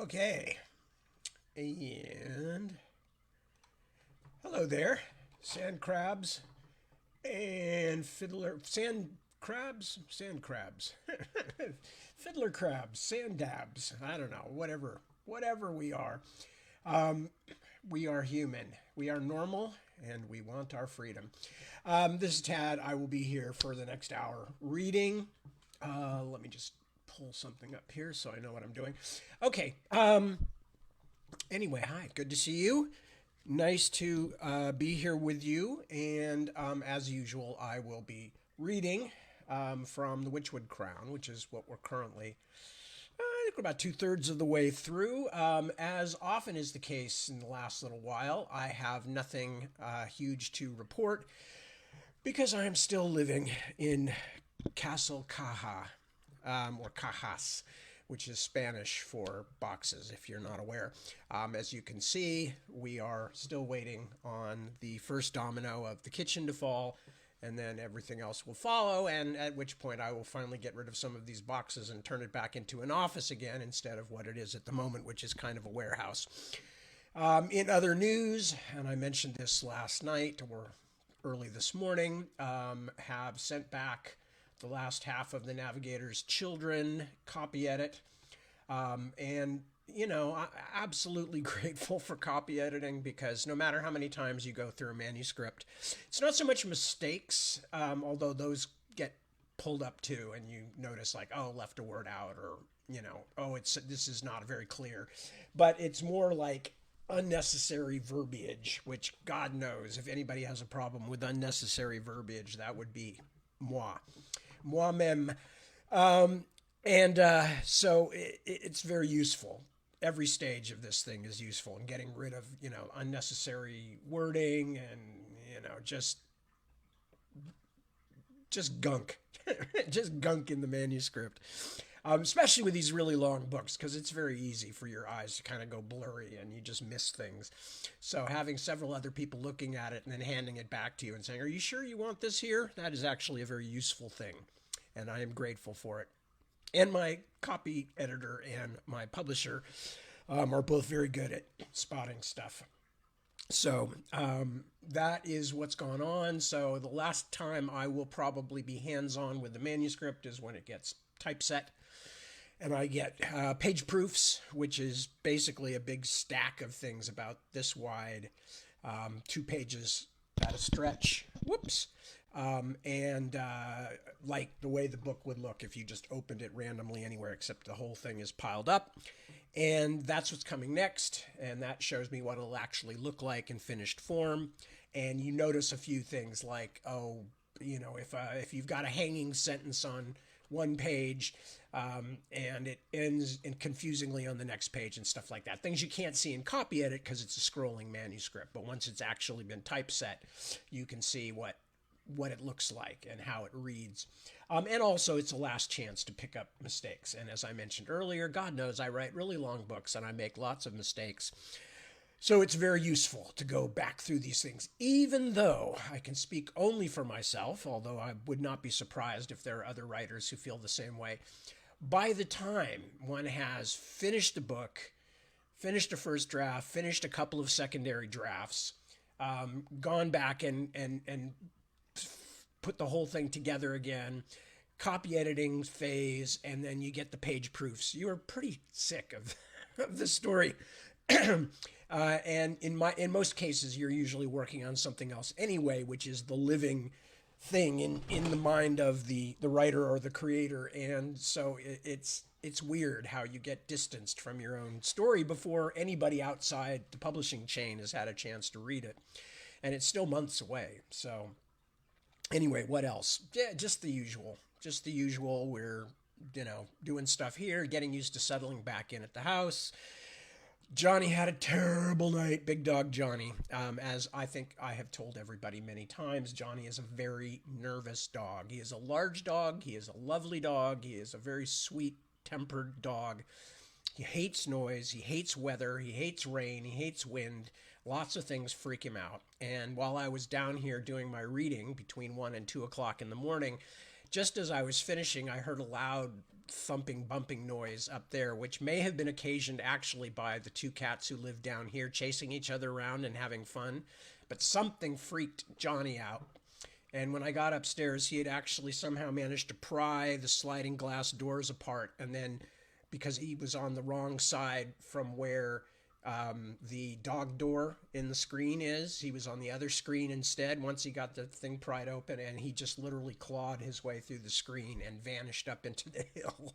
Okay, and hello there, sand crabs and sand crabs, fiddler crabs, sand dabs. I don't know, whatever we are. Um, we are human. We are normal, and we want our freedom. This is Tad. I will be here for the next hour reading. Let me just pull something up here so I know what I'm doing. Okay. Anyway, hi. Good to see you. Nice to be here with you. And as usual, I will be reading from the Witchwood Crown, which is what we're currently, I think we're about two-thirds of the way through. As often is the case in the last little while, I have nothing huge to report because I am still living in Castle Caja, or Cajas, which is Spanish for boxes, if you're not aware. As you can see, we are still waiting on the first domino of the kitchen to fall, and then everything else will follow, and at which point I will finally get rid of some of these boxes and turn it back into an office again instead of what it is at the moment, which is kind of a warehouse. In other news, and I mentioned this last night or early this morning, have sent back the last half of the Navigator's Children copy edit. And, I'm absolutely grateful for copy editing because no matter how many times you go through a manuscript, it's not so much mistakes, although those get pulled up too, and you notice like, oh, left a word out, or, oh, this is not very clear. But it's more like unnecessary verbiage, which God knows if anybody has a problem with unnecessary verbiage, that would be moi. Moi-même. So it's very useful. Every stage of this thing is useful in getting rid of, unnecessary wording and, just gunk, just gunk in the manuscript. Especially with these really long books, because it's very easy for your eyes to kind of go blurry and you just miss things. So having several other people looking at it and then handing it back to you and saying, "Are you sure you want this here?" That is actually a very useful thing, and I am grateful for it. And my copy editor and my publisher are both very good at spotting stuff. So that is what's gone on. So the last time I will probably be hands-on with the manuscript is when it gets typeset. And I get page proofs, which is basically a big stack of things about this wide, 2 pages at a stretch. Whoops. And like the way the book would look if you just opened it randomly anywhere, except the whole thing is piled up. And that's what's coming next. And that shows me what it'll actually look like in finished form. And you notice a few things like, oh, if you've got a hanging sentence on one page, and it ends in confusingly on the next page and stuff like that. Things you can't see in copy edit because it's a scrolling manuscript. But once it's actually been typeset, you can see what it looks like and how it reads. And also, it's a last chance to pick up mistakes. And as I mentioned earlier, God knows I write really long books and I make lots of mistakes. So it's very useful to go back through these things, even though I can speak only for myself, although I would not be surprised if there are other writers who feel the same way. By the time one has finished the book, finished a first draft, finished a couple of secondary drafts, gone back and put the whole thing together again, copy editing phase, and then you get the page proofs, you are pretty sick of the story. And in most cases, you're usually working on something else anyway, which is the living thing in the mind of the writer or the creator. And so it's weird how you get distanced from your own story before anybody outside the publishing chain has had a chance to read it. And it's still months away. So anyway, what else? Yeah, just the usual. Just the usual. We're, doing stuff here, getting used to settling back in at the house. Johnny had a terrible night, big dog Johnny. As I think I have told everybody many times, Johnny is a very nervous dog. He is a large dog. He is a lovely dog. He is a very sweet-tempered dog. He hates noise. He hates weather. He hates rain. He hates wind. Lots of things freak him out. And while I was down here doing my reading between 1 and 2 o'clock in the morning, just as I was finishing, I heard a loud thumping, bumping noise up there, which may have been occasioned actually by the two cats who live down here chasing each other around and having fun. But something freaked Johnny out. And when I got upstairs, he had actually somehow managed to pry the sliding glass doors apart. And then, because he was on the wrong side from where the dog door in the screen is, he was on the other screen instead once he got the thing pried open, and he just literally clawed his way through the screen and vanished up into the hill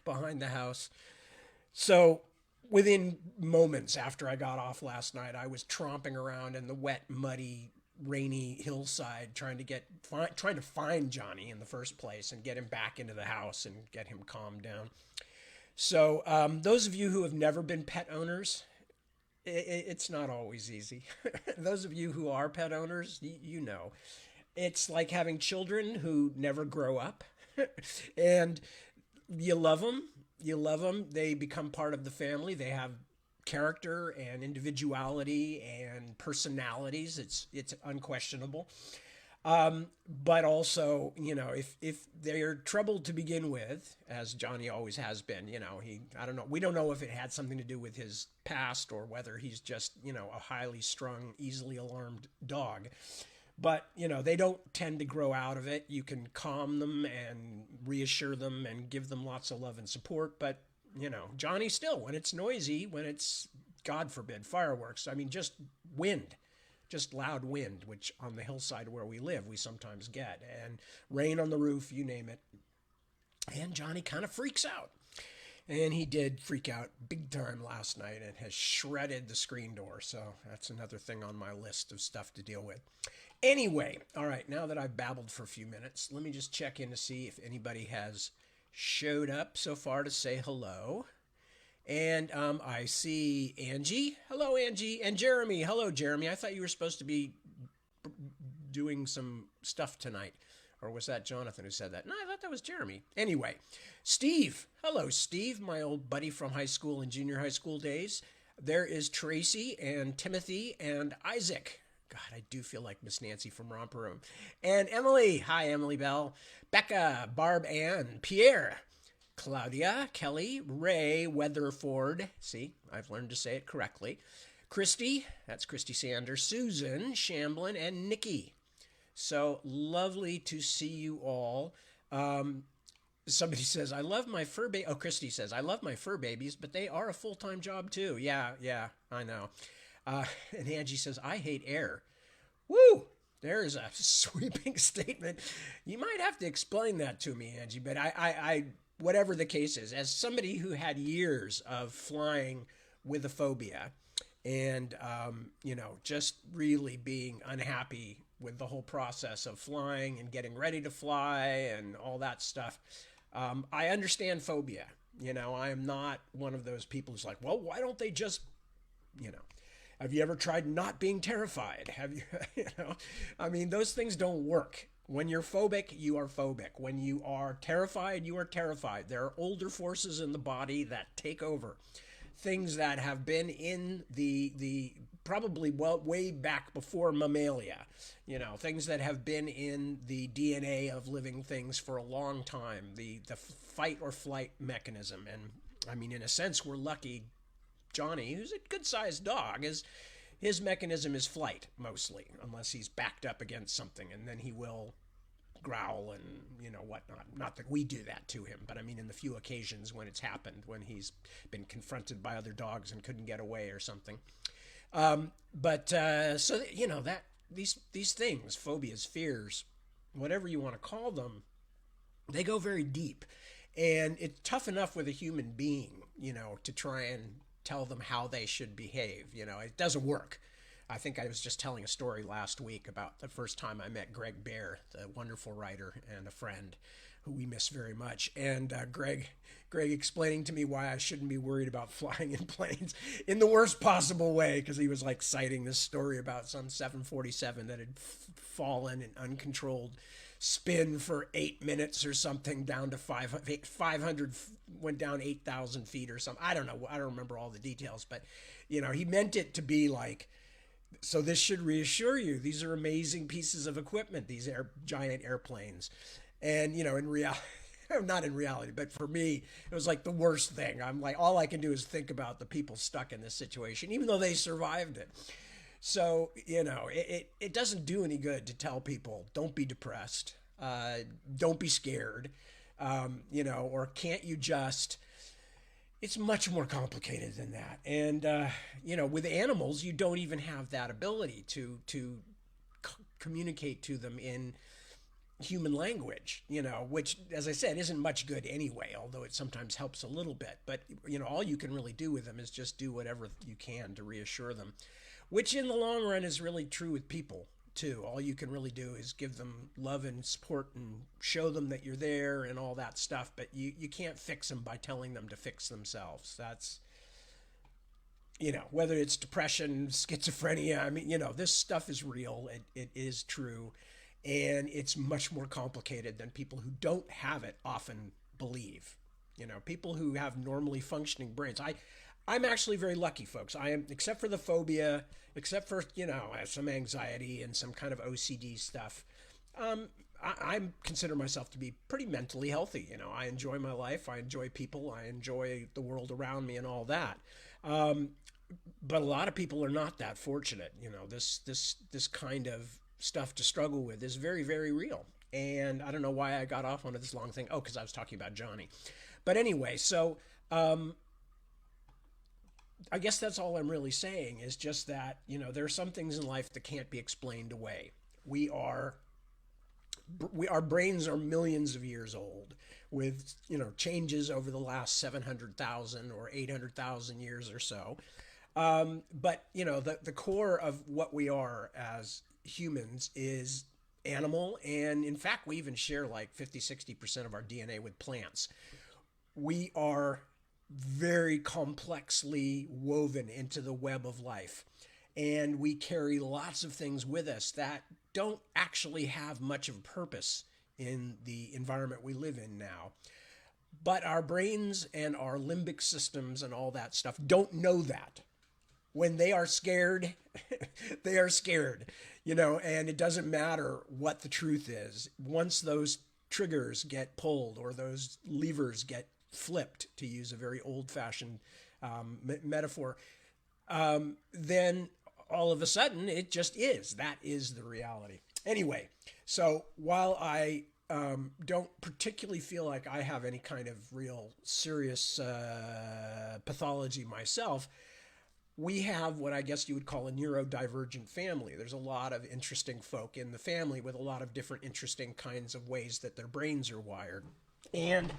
behind the house. So within moments after I got off last night, I was tromping around in the wet, muddy, rainy hillside trying to find Johnny in the first place and get him back into the house and get him calmed down. So those of you who have never been pet owners, it's not always easy. Those of you who are pet owners, you know, it's like having children who never grow up, and you love them. You love them. They become part of the family. They have character and individuality and personalities. It's unquestionable. But also, you know, if they're troubled to begin with, as Johnny always has been, you know, I don't know, we don't know if it had something to do with his past or whether he's just, you know, a highly strung, easily alarmed dog. But, you know, they don't tend to grow out of it. You can calm them and reassure them and give them lots of love and support. But, you know, Johnny still, when it's noisy, when it's, God forbid, fireworks, I mean, just wind. Just loud wind, which on the hillside where we live, we sometimes get, and rain on the roof, you name it. And Johnny kind of freaks out. And he did freak out big time last night and has shredded the screen door. So that's another thing on my list of stuff to deal with. Anyway, all right, now that I've babbled for a few minutes, let me just check in to see if anybody has showed up so far to say hello. And I see Angie. Hello, Angie. And Jeremy. Hello, Jeremy. I thought you were supposed to be doing some stuff tonight. Or was that Jonathan who said that? No, I thought that was Jeremy. Anyway, Steve. Hello, Steve, my old buddy from high school and junior high school days. There is Tracy and Timothy and Isaac. God, I do feel like Miss Nancy from Romper Room. And Emily. Hi, Emily Bell. Becca, Barb Ann, Pierre. Claudia, Kelly, Ray, Weatherford. See, I've learned to say it correctly. Christy, that's Christy Sanders, Susan, Shamblin, and Nikki. So lovely to see you all. Somebody says, I love my fur baby. Oh, Christy says, I love my fur babies, but they are a full-time job too. Yeah, I know. And Angie says, I hate air. Woo! There's a sweeping statement. You might have to explain that to me, Angie, but I whatever the case is, as somebody who had years of flying with a phobia and, you know, just really being unhappy with the whole process of flying and getting ready to fly and all that stuff, I understand phobia. You know, I am not one of those people who's like, well, why don't they just, you know, have you ever tried not being terrified? Have you, you know, I mean, those things don't work. When you're phobic, you are phobic. When you are terrified, you are terrified. There are older forces in the body that take over. Things that have been in the probably way back before mammalia. You know, things that have been in the DNA of living things for a long time. The fight or flight mechanism. And I mean, in a sense, we're lucky. Johnny, who's a good-sized dog, his mechanism is flight, mostly, unless he's backed up against something, and then he will growl and, you know, whatnot. Not that we do that to him, but I mean in the few occasions when it's happened, when he's been confronted by other dogs and couldn't get away or something. So, you know, that these things, phobias, fears, whatever you want to call them, they go very deep. And it's tough enough with a human being, you know, to try and tell them how they should behave. You know, it doesn't work. I think I was just telling a story last week about the first time I met Greg Bear, the wonderful writer and a friend who we miss very much. And Greg explaining to me why I shouldn't be worried about flying in planes in the worst possible way, because he was like citing this story about some 747 that had fallen in uncontrolled spin for 8 minutes or something down to 500, went down 8,000 feet or something. I don't know. I don't remember all the details, but, you know, he meant it to be like, so this should reassure you. These are amazing pieces of equipment, these giant airplanes. And, you know, in reality, not in reality, but for me, it was like the worst thing. I'm like, all I can do is think about the people stuck in this situation, even though they survived it. So, it doesn't do any good to tell people, don't be depressed, don't be scared, or can't you just. It's much more complicated than that. And, with animals, you don't even have that ability to communicate to them in human language, which, as I said, isn't much good anyway, although it sometimes helps a little bit. But, all you can really do with them is just do whatever you can to reassure them, which in the long run is really true with people too. All you can really do is give them love and support and show them that you're there and all that stuff. But you can't fix them by telling them to fix themselves. That's, whether it's depression, schizophrenia, I mean, this stuff is real. It is true. And it's much more complicated than people who don't have it often believe. People who have normally functioning brains. I'm actually very lucky, folks. I am, except for the phobia, except for, some anxiety and some kind of OCD stuff. I consider myself to be pretty mentally healthy. I enjoy my life. I enjoy people. I enjoy the world around me and all that. But a lot of people are not that fortunate. This kind of stuff to struggle with is very, very real. And I don't know why I got off on this long thing. Oh, because I was talking about Johnny. But anyway, so I guess that's all I'm really saying is just that, there are some things in life that can't be explained away. Our brains are millions of years old with, changes over the last 700,000 or 800,000 years or so. But, the core of what we are as humans is animal. And in fact, we even share like 50-60% of our DNA with plants. We are very complexly woven into the web of life. And we carry lots of things with us that don't actually have much of a purpose in the environment we live in now. But our brains and our limbic systems and all that stuff don't know that. When they are scared, they are scared, and it doesn't matter what the truth is. Once those triggers get pulled or those levers get flipped, to use a very old-fashioned metaphor, then all of a sudden it just is. That is the reality. Anyway, so while I don't particularly feel like I have any kind of real serious pathology myself, we have what I guess you would call a neurodivergent family. There's a lot of interesting folk in the family with a lot of different interesting kinds of ways that their brains are wired. And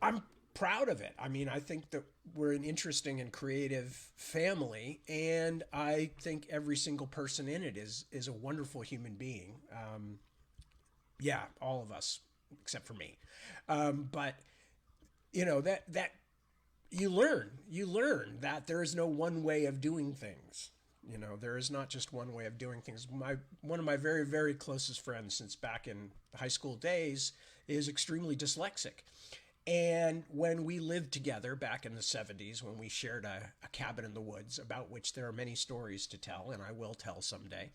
I'm proud of it. I mean, I think that we're an interesting and creative family, and I think every single person in it is a wonderful human being. Yeah, all of us, except for me. But that you learn that there is no one way of doing things. There is not just one way of doing things. One of my very, very closest friends since back in high school days is extremely dyslexic. And when we lived together back in the 70s, when we shared a cabin in the woods, about which there are many stories to tell, and I will tell someday,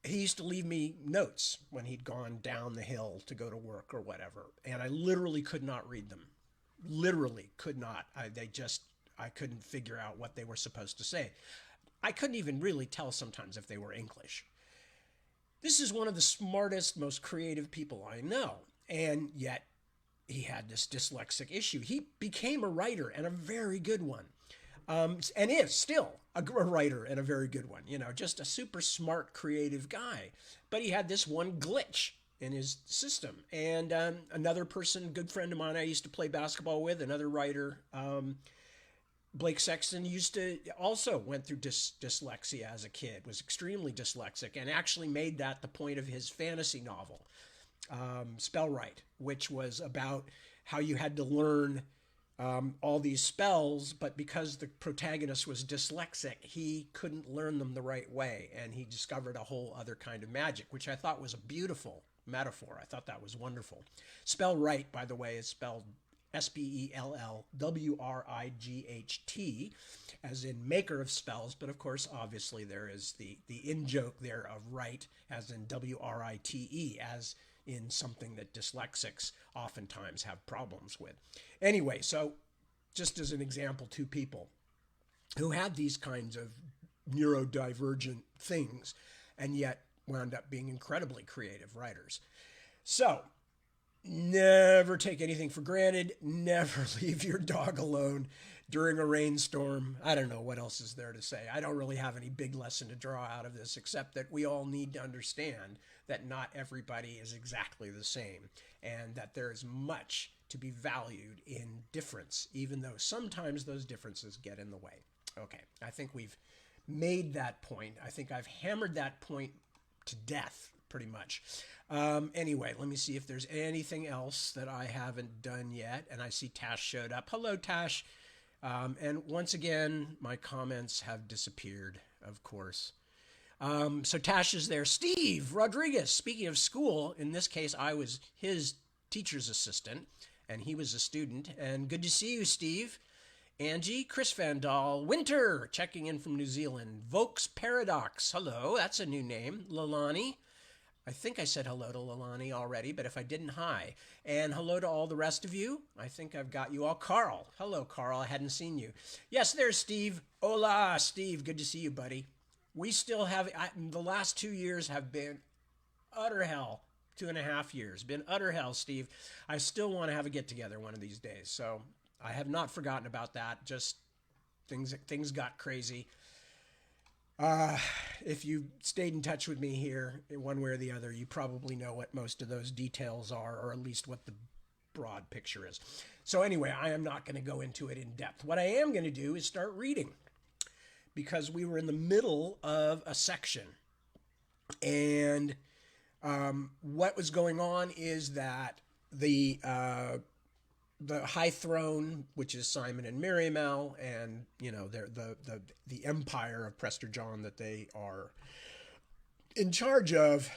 he used to leave me notes when he'd gone down the hill to go to work or whatever. And I literally could not read them. Literally could not. I couldn't figure out what they were supposed to say. I couldn't even really tell sometimes if they were English. This is one of the smartest, most creative people I know. And yet he had this dyslexic issue. He became a writer, and a very good one. And is still a writer and a very good one. Just a super smart, creative guy. But he had this one glitch in his system. And another person, good friend of mine I used to play basketball with, another writer, Blake Sexton, also went through dyslexia as a kid, was extremely dyslexic, and actually made that the point of his fantasy novel, Spell Right, which was about how you had to learn all these spells, but because the protagonist was dyslexic, he couldn't learn them the right way, and he discovered a whole other kind of magic, which I thought was a beautiful metaphor. I thought that was wonderful. Spell Right, by the way, is spelled Spellwright, as in maker of spells, but of course, obviously, there is the in joke there of write, as in WRITE, as in something that dyslexics oftentimes have problems with. Anyway, so just as an example, two people who had these kinds of neurodivergent things and yet wound up being incredibly creative writers. So, never take anything for granted. Never leave your dog alone during a rainstorm. I don't know what else is there to say. I don't really have any big lesson to draw out of this, except that we all need to understand that not everybody is exactly the same, and that there is much to be valued in difference, even though sometimes those differences get in the way. Okay, I think we've made that point. I think I've hammered that point to death, pretty much. Anyway, let me see if there's anything else that I haven't done yet. And I see Tash showed up. Hello, Tash. And once again, my comments have disappeared, of course. So Tash is there. Steve Rodriguez, speaking of school, in this case, I was his teacher's assistant, and he was a student. And good to see you, Steve. Angie, Chris Van Dahl, Winter, checking in from New Zealand. Vokes Paradox, hello, that's a new name. Lalani, I think I said hello to Lalani already, but if I didn't, hi. And hello to all the rest of you. I think I've got you all. Carl, hello, Carl, I hadn't seen you. Yes, there's Steve. Hola, Steve, good to see you, buddy. We still have, the last 2 years have been utter hell. 2.5 years, been utter hell, Steve. I still want to have a get-together one of these days, so I have not forgotten about that. Just things got crazy. If you stayed in touch with me here in one way or the other, you probably know what most of those details are, or at least what the broad picture is. So anyway, I am not going to go into it in depth. What I am going to do is start reading, because we were in the middle of a section. And what was going on is that the High Throne, which is Simon and Miriamel, and the empire of Prester John that they are in charge of.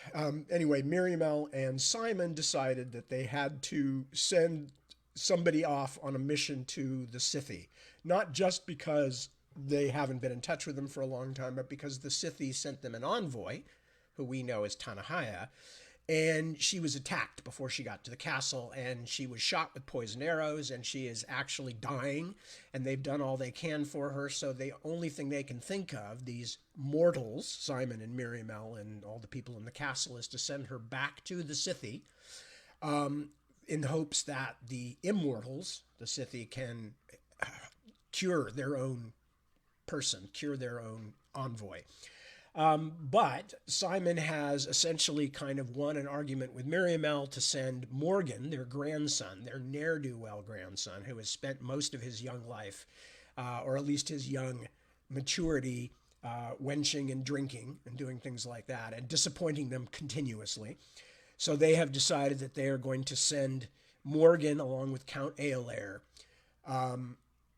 Anyway, Miriamel and Simon decided that they had to send somebody off on a mission to the Scythi, not just because they haven't been in touch with them for a long time, but because the Scythi sent them an envoy, who we know as Tanahaya. And she was attacked before she got to the castle, and she was shot with poison arrows, and she is actually dying, and they've done all they can for her. So the only thing they can think of, these mortals, Simon and Miriamel and all the people in the castle, is to send her back to the Scythi, in hopes that the immortals, the Scythi, can cure their own person, cure their own envoy. But Simon has essentially kind of won an argument with Miriamel to send Morgan, their grandson, their ne'er-do-well grandson, who has spent most of his young life, or at least his young maturity, wenching and drinking and doing things like that, and disappointing them continuously. So they have decided that they are going to send Morgan along with Count Eolair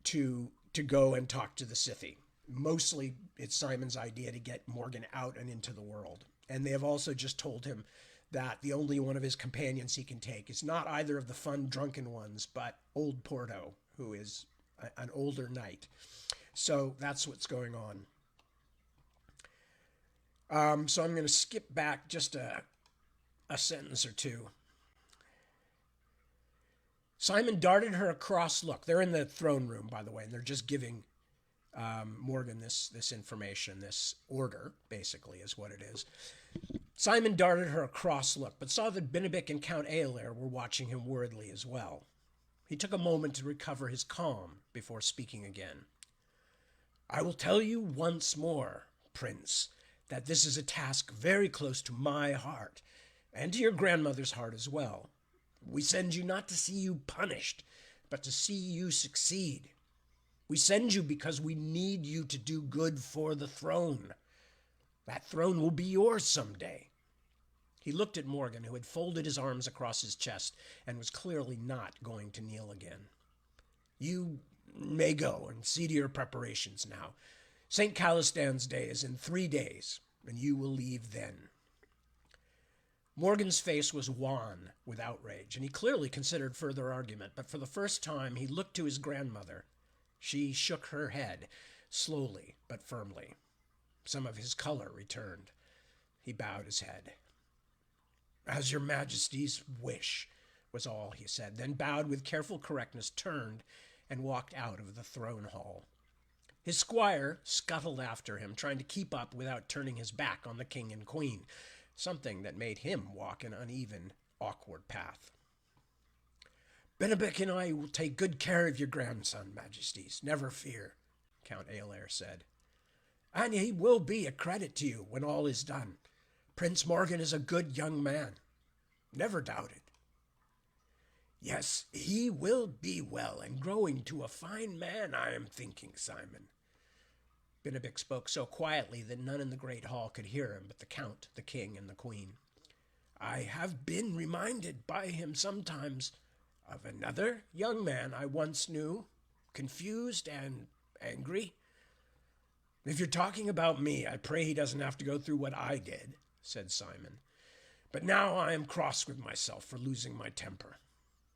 to go and talk to the Scythi. Mostly it's Simon's idea to get Morgan out and into the world. And they have also just told him that the only one of his companions he can take is not either of the fun drunken ones, but old Porto, who is an older knight. So that's what's going on. So I'm going to skip back just a sentence or two. Simon darted her a cross look. They're in the throne room, by the way, and they're just giving Morgan this information, this order, basically, is what it is. Simon darted her a cross look, but saw that Benedict and Count Eolair were watching him worriedly as well. He took a moment to recover his calm before speaking again. I will tell you once more, Prince, that this is a task very close to my heart, and to your grandmother's heart as well. We send you not to see you punished, but to see you succeed. We send you because we need you to do good for the throne. That throne will be yours someday. He looked at Morgan, who had folded his arms across his chest and was clearly not going to kneel again. You may go and see to your preparations now. St. Calistan's Day is in 3 days, and you will leave then. Morgan's face was wan with outrage, and he clearly considered further argument, but for the first time he looked to his grandmother. She shook her head, slowly but firmly. Some of his color returned. He bowed his head. "As your Majesty's wish," was all he said, then bowed with careful correctness, turned, and walked out of the throne hall. His squire scuttled after him, trying to keep up without turning his back on the king and queen, something that made him walk an uneven, awkward path. "Benedict and I will take good care of your grandson, Majesties, never fear," Count Aelair said. "And he will be a credit to you when all is done. Prince Morgan is a good young man. Never doubt it." "Yes, he will be well and growing to a fine man, I am thinking, Simon." Benedict spoke so quietly that none in the great hall could hear him but the count, the king, and the queen. "I have been reminded by him sometimes of another young man I once knew, confused and angry." "If you're talking about me, I pray he doesn't have to go through what I did," said Simon. "But now I am cross with myself for losing my temper.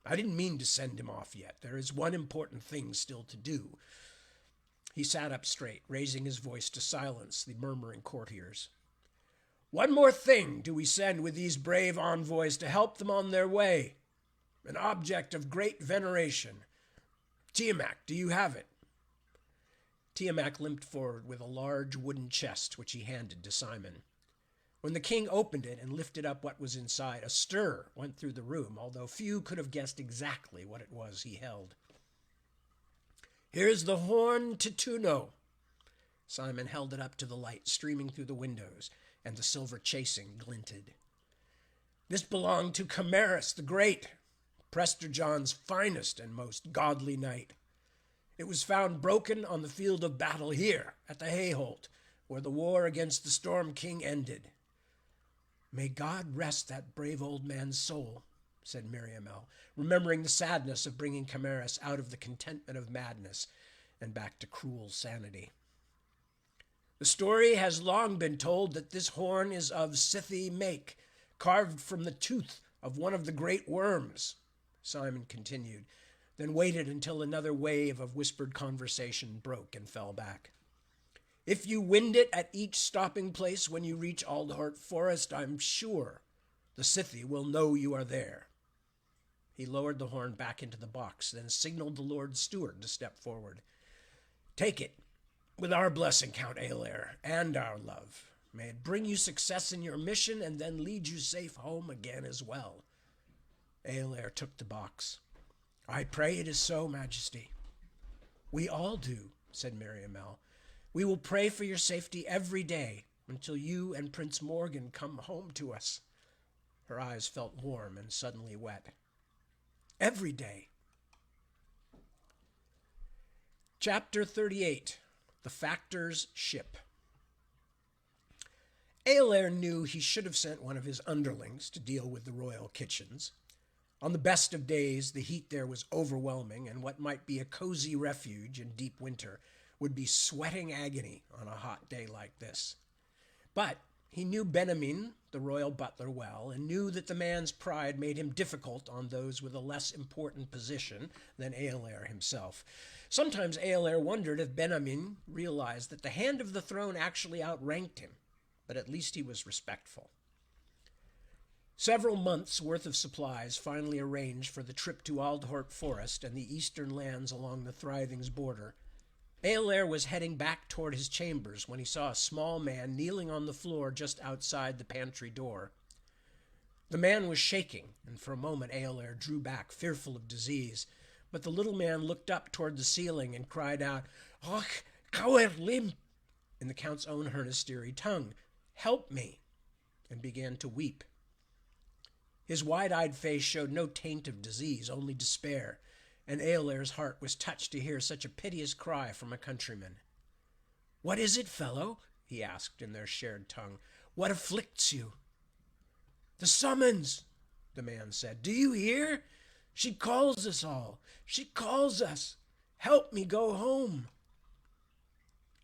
I didn't mean to send him off yet. There is one important thing still to do." He sat up straight, raising his voice to silence the murmuring courtiers. "One more thing do we send with these brave envoys to help them on their way. An object of great veneration. Tiamat, do you have it?" Tiamat limped forward with a large wooden chest, which he handed to Simon. When the king opened it and lifted up what was inside, a stir went through the room, although few could have guessed exactly what it was he held. "Here's the horn to Tuno." Simon held it up to the light streaming through the windows, and the silver chasing glinted. "This belonged to Camarus the Great, Prester John's finest and most godly knight. It was found broken on the field of battle here at the Hayholt, where the war against the Storm King ended." "May God rest that brave old man's soul," said Miriamel, remembering the sadness of bringing Camarus out of the contentment of madness and back to cruel sanity. "The story has long been told that this horn is of Scythy make, carved from the tooth of one of the great worms," Simon continued, then waited until another wave of whispered conversation broke and fell back. "If you wind it at each stopping place when you reach Aldhart Forest, I'm sure the Scythy will know you are there." He lowered the horn back into the box, then signaled the Lord Steward to step forward. "Take it, with our blessing, Count Aelair, and our love. May it bring you success in your mission and then lead you safe home again as well." Aelair took the box. "I pray it is so, Majesty." "We all do," said Miriamel. "We will pray for your safety every day until you and Prince Morgan come home to us." Her eyes felt warm and suddenly wet. "Every day." Chapter 38. The Factor's Ship. Aelair knew he should have sent one of his underlings to deal with the royal kitchens. On the best of days, the heat there was overwhelming, and what might be a cozy refuge in deep winter would be sweating agony on a hot day like this. But he knew Benjamin, the royal butler, well, and knew that the man's pride made him difficult on those with a less important position than Aelair himself. Sometimes Aelair wondered if Benjamin realized that the hand of the throne actually outranked him, but at least he was respectful. Several months' worth of supplies finally arranged for the trip to Aldhart Forest and the eastern lands along the Thriving's border, Aelair was heading back toward his chambers when he saw a small man kneeling on the floor just outside the pantry door. The man was shaking, and for a moment Aelair drew back, fearful of disease. But the little man looked up toward the ceiling and cried out, "Och, Cower Lim," in the Count's own Hernisterie tongue, "help me," and began to weep. His wide-eyed face showed no taint of disease, only despair, and Aelair's heart was touched to hear such a piteous cry from a countryman. "What is it, fellow?" he asked in their shared tongue. "What afflicts you?" "The summons," the man said. "Do you hear? She calls us all. She calls us. Help me go home."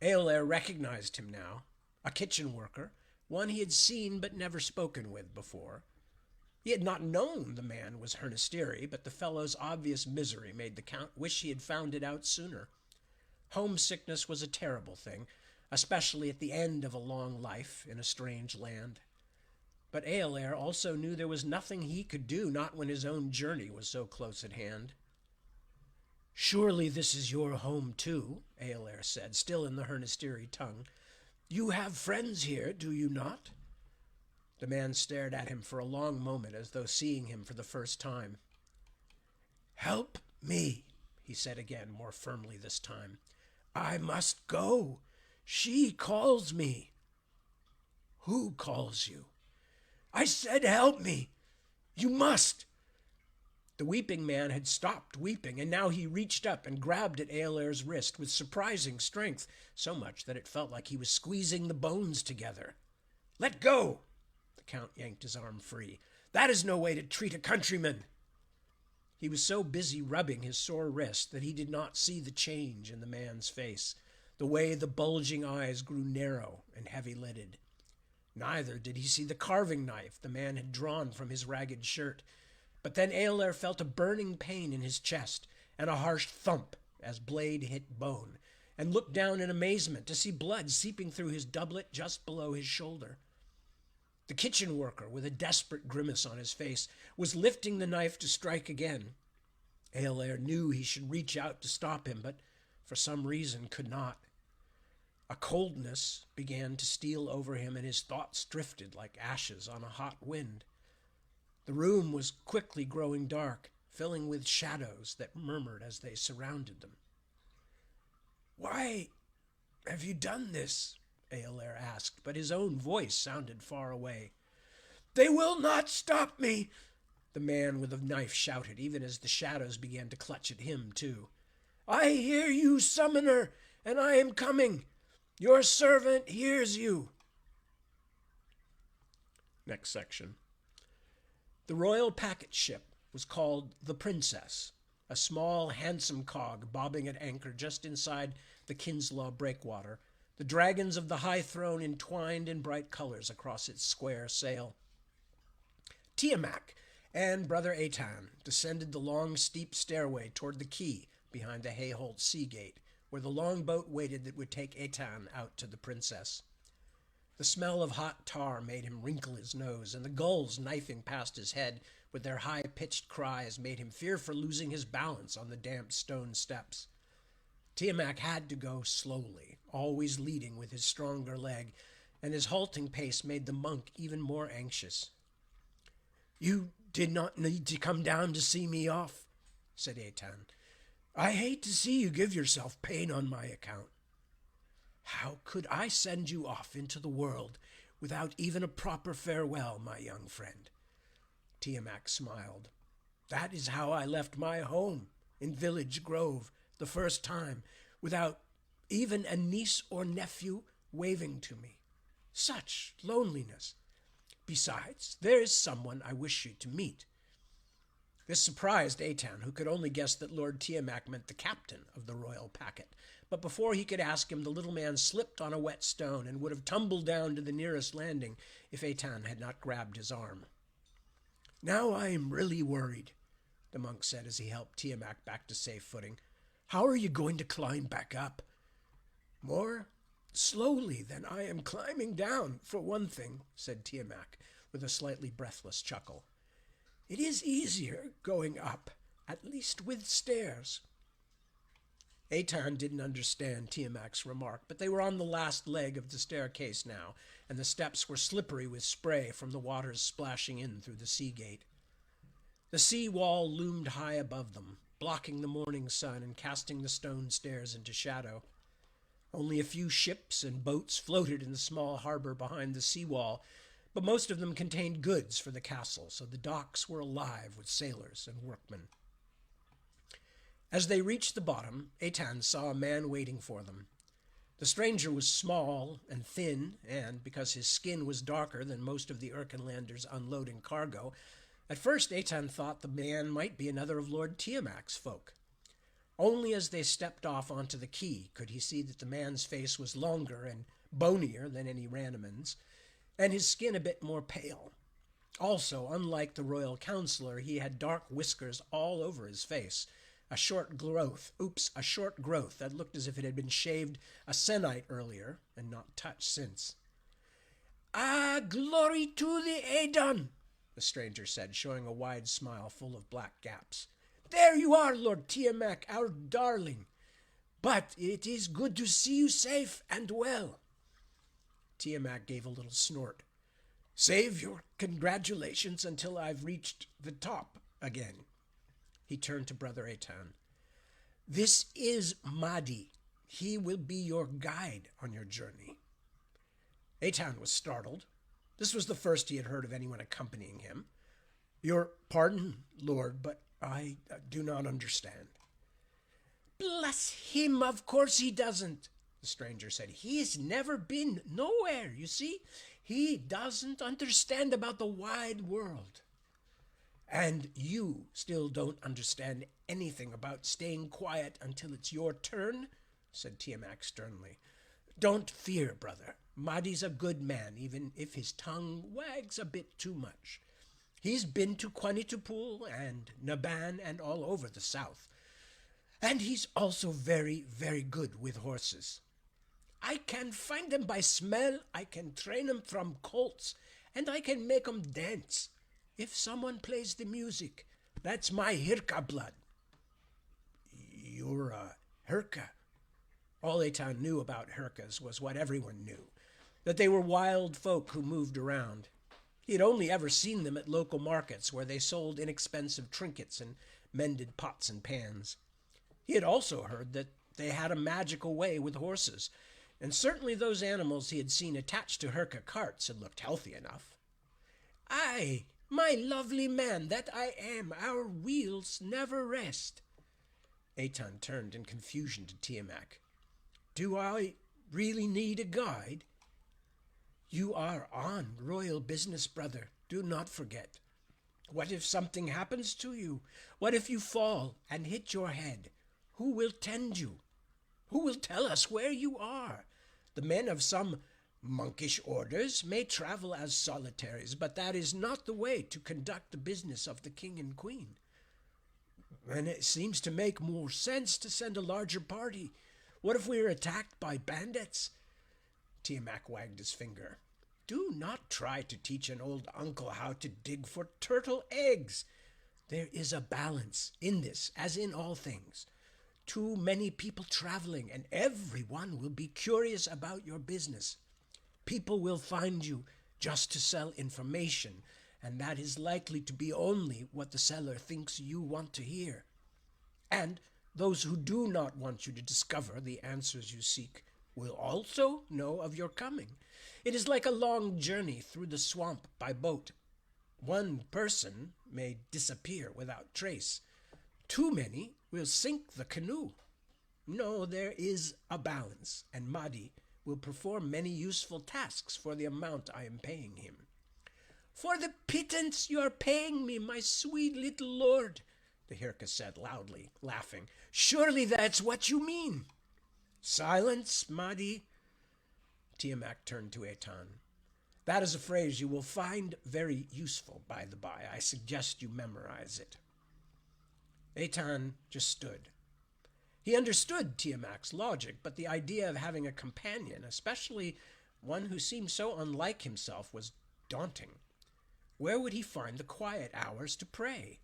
Aelair recognized him now, a kitchen worker, one he had seen but never spoken with before. He had not known the man was Hernesteri, but the fellow's obvious misery made the Count wish he had found it out sooner. Homesickness was a terrible thing, especially at the end of a long life in a strange land. But Eolair also knew there was nothing he could do, not when his own journey was so close at hand. "Surely this is your home too," Eolair said, still in the Hernesteri tongue. "You have friends here, do you not?" The man stared at him for a long moment, as though seeing him for the first time. "Help me," he said again, more firmly this time. "I must go. She calls me." "Who calls you?" "I said help me. You must." The weeping man had stopped weeping, and now he reached up and grabbed at Eolair's wrist with surprising strength, so much that it felt like he was squeezing the bones together. "Let go!" The Count yanked his arm free. "That is no way to treat a countryman." He was so busy rubbing his sore wrist that he did not see the change in the man's face, the way the bulging eyes grew narrow and heavy-lidded. Neither did he see the carving knife the man had drawn from his ragged shirt. But then Eolair felt a burning pain in his chest and a harsh thump as blade hit bone, and looked down in amazement to see blood seeping through his doublet just below his shoulder. The kitchen worker, with a desperate grimace on his face, was lifting the knife to strike again. Eolair knew he should reach out to stop him, but for some reason could not. A coldness began to steal over him, and his thoughts drifted like ashes on a hot wind. The room was quickly growing dark, filling with shadows that murmured as they surrounded them. "Why have you done this?" Eolair asked, but his own voice sounded far away. "They will not stop me," the man with the knife shouted, even as the shadows began to clutch at him too. "I hear you, summoner, and I am coming. Your servant hears you." Next section. The royal packet ship was called the Princess, a small, handsome cog bobbing at anchor just inside the Kinslaw breakwater, the dragons of the high throne entwined in bright colors across its square sail. Tiamak and Brother Eitan descended the long, steep stairway toward the quay behind the Hayholt sea gate, where the long boat waited that would take Eitan out to the Princess. The smell of hot tar made him wrinkle his nose, and the gulls knifing past his head with their high-pitched cries made him fear for losing his balance on the damp stone steps. Tiamak had to go slowly, always leading with his stronger leg, and his halting pace made the monk even more anxious. "You did not need to come down to see me off," said Eitan. "I hate to see you give yourself pain on my account." "How could I send you off into the world without even a proper farewell, my young friend?" Tiamak smiled. "That is how I left my home in Village Grove the first time, without even a niece or nephew waving to me. Such loneliness. Besides, there is someone I wish you to meet." This surprised Eitan, who could only guess that Lord Tiamak meant the captain of the royal packet. But before he could ask him, the little man slipped on a wet stone and would have tumbled down to the nearest landing if Eitan had not grabbed his arm. "Now I am really worried," the monk said as he helped Tiamak back to safe footing. "How are you going to climb back up?" "More slowly than I am climbing down, for one thing," said Tiamak, with a slightly breathless chuckle. "It is easier going up, at least with stairs." Eitan didn't understand Tiamak's remark, but they were on the last leg of the staircase now, and the steps were slippery with spray from the waters splashing in through the sea gate. The sea wall loomed high above them, blocking the morning sun and casting the stone stairs into shadow. Only a few ships and boats floated in the small harbor behind the seawall, but most of them contained goods for the castle, so the docks were alive with sailors and workmen. As they reached the bottom, Eitan saw a man waiting for them. The stranger was small and thin, and, because his skin was darker than most of the Erkenlanders unloading cargo, at first Eitan thought the man might be another of Lord Tiamak's folk. Only as they stepped off onto the quay could he see that the man's face was longer and bonier than any Ranneman's, and his skin a bit more pale. Also, unlike the royal counselor, he had dark whiskers all over his face, a short growth that looked as if it had been shaved a sennight earlier and not touched since. Ah, glory to the Adon, the stranger said, showing a wide smile full of black gaps. There you are, Lord Tiamat, our darling. But it is good to see you safe and well. Tiamat gave a little snort. Save your congratulations until I've reached the top again. He turned to Brother Eitan. This is Mahdi. He will be your guide on your journey. Eitan was startled. This was the first he had heard of anyone accompanying him. Your pardon, Lord, but I do not understand. Bless him, of course he doesn't, the stranger said. He's never been nowhere, you see. He doesn't understand about the wide world. And you still don't understand anything about staying quiet until it's your turn, said Tiamat sternly. Don't fear, brother. Mahdi's a good man, even if his tongue wags a bit too much. He's been to Quanitupul and Naban and all over the south. And he's also very, very good with horses. I can find them by smell, I can train them from colts, and I can make them dance. If someone plays the music, that's my Hirka blood. You're a Hirka? All Eitan knew about Hirkas was what everyone knew, that they were wild folk who moved around. He had only ever seen them at local markets where they sold inexpensive trinkets and mended pots and pans. He had also heard that they had a magical way with horses, and certainly those animals he had seen attached to Hirka carts had looked healthy enough. Aye, my lovely man that I am, our wheels never rest. Eitan turned in confusion to Tiamat. Do I really need a guide? You are on royal business, brother. Do not forget. What if something happens to you? What if you fall and hit your head? Who will tend you? Who will tell us where you are? The men of some monkish orders may travel as solitaries, but that is not the way to conduct the business of the king and queen. And it seems to make more sense to send a larger party. What if we are attacked by bandits? Tiamat wagged his finger. Do not try to teach an old uncle how to dig for turtle eggs. There is a balance in this, as in all things. Too many people traveling, and everyone will be curious about your business. People will find you just to sell information, and that is likely to be only what the seller thinks you want to hear. And those who do not want you to discover the answers you seek will also know of your coming. It is like a long journey through the swamp by boat. One person may disappear without trace. Too many will sink the canoe. No, there is a balance, and Mahdi will perform many useful tasks for the amount I am paying him. For the pittance you are paying me, my sweet little lord, the Hirka said loudly, laughing. Surely that's what you mean. Silence, Mahdi. Tiamat turned to Eitan. That is a phrase you will find very useful, by the by. I suggest you memorize it. Eitan just stood. He understood Tiamat's logic, but the idea of having a companion, especially one who seemed so unlike himself, was daunting. Where would he find the quiet hours to pray?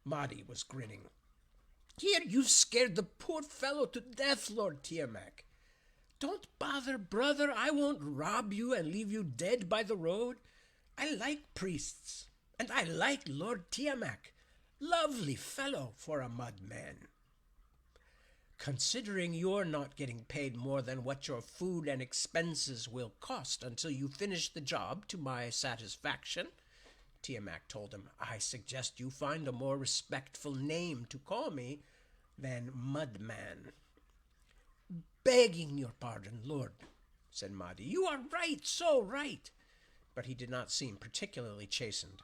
Mahdi was grinning. Here you've scared the poor fellow to death, Lord Tiamat. Don't bother, brother. I won't rob you and leave you dead by the road. I like priests, and I like Lord Tiamat. Lovely fellow for a mud man. Considering you're not getting paid more than what your food and expenses will cost until you finish the job to my satisfaction, Tiamat told him, I suggest you find a more respectful name to call me than Mudman. Begging your pardon, Lord, said Mahdi. You are right, so right. But he did not seem particularly chastened.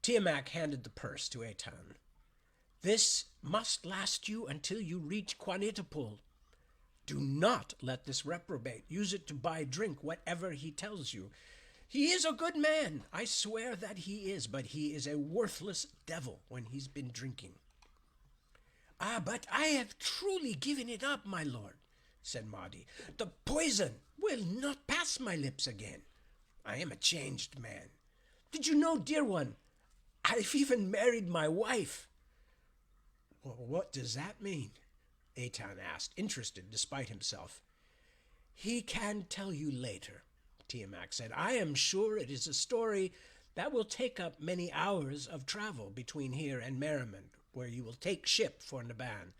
Tiamat handed the purse to Eitan. This must last you until you reach Quanitupul. Do not let this reprobate use it to buy drink, whatever he tells you. He is a good man, I swear that he is, but he is a worthless devil when he's been drinking." "Ah, but I have truly given it up, my lord," said Mahdi. "The poison will not pass my lips again. I am a changed man. Did you know, dear one, I've even married my wife." "Well, what does that mean?" Eitan asked, interested despite himself. "He can tell you later," Tiamat said. "I am sure it is a story that will take up many hours of travel between here and Merriman, where you will take ship for Naban.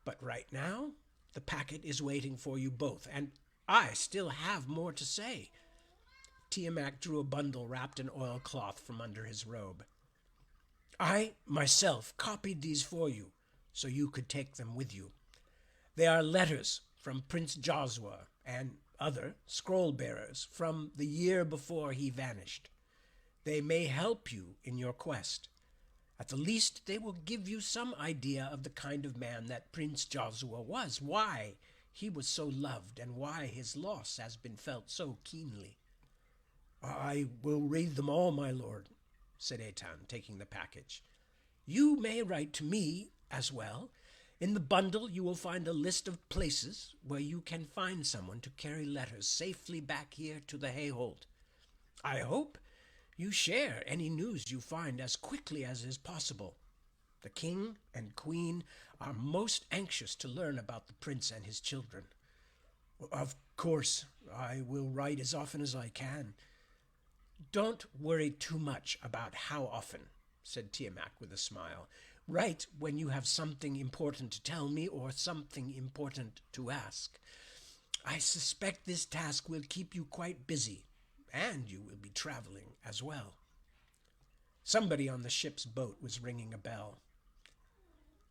But right now, the packet is waiting for you both, and I still have more to say." Tiamat drew a bundle wrapped in oilcloth from under his robe. "I myself copied these for you, so you could take them with you. They are letters from Prince Josua and other scroll-bearers from the year before he vanished. They may help you in your quest. At the least, they will give you some idea of the kind of man that Prince Josua was, why he was so loved, and why his loss has been felt so keenly." "I will read them all, my lord," said Eitan, taking the package. "You may write to me as well. In the bundle you will find a list of places where you can find someone to carry letters safely back here to the Hayholt. I hope you share any news you find as quickly as is possible. The king and queen are most anxious to learn about the prince and his children." "Of course, I will write as often as I can." "Don't worry too much about how often," said Tiamat with a smile. "Write when you have something important to tell me or something important to ask. I suspect this task will keep you quite busy, and you will be traveling as well." Somebody on the ship's boat was ringing a bell.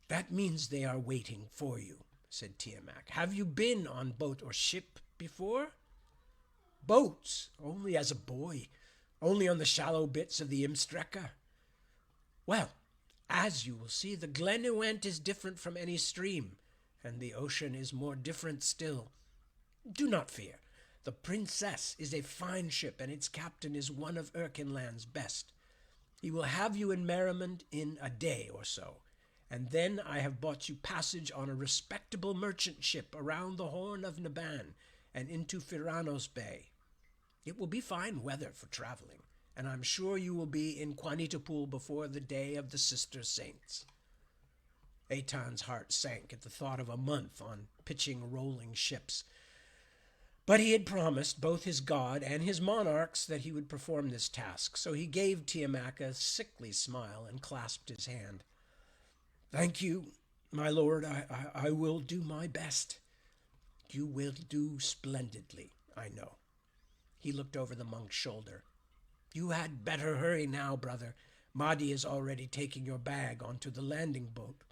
"That means they are waiting for you," said Tiamat. "Have you been on boat or ship before?" "Boats? Only as a boy. Only on the shallow bits of the Imstrecha." "Well, as you will see, the Glen Uwent is different from any stream, and the ocean is more different still. Do not fear. The Princess is a fine ship, and its captain is one of Erkinland's best. He will have you in Merriman in a day or so, and then I have bought you passage on a respectable merchant ship around the Horn of Naban and into Firanos Bay. It will be fine weather for traveling, and I'm sure you will be in Quanitapul before the day of the Sister Saints." Eitan's heart sank at the thought of a month on pitching rolling ships. But he had promised both his god and his monarchs that he would perform this task, so he gave Tiamat a sickly smile and clasped his hand. "Thank you, my lord. I will do my best." "You will do splendidly, I know." He looked over the monk's shoulder. "You had better hurry now, brother. Mahdi is already taking your bag onto the landing boat."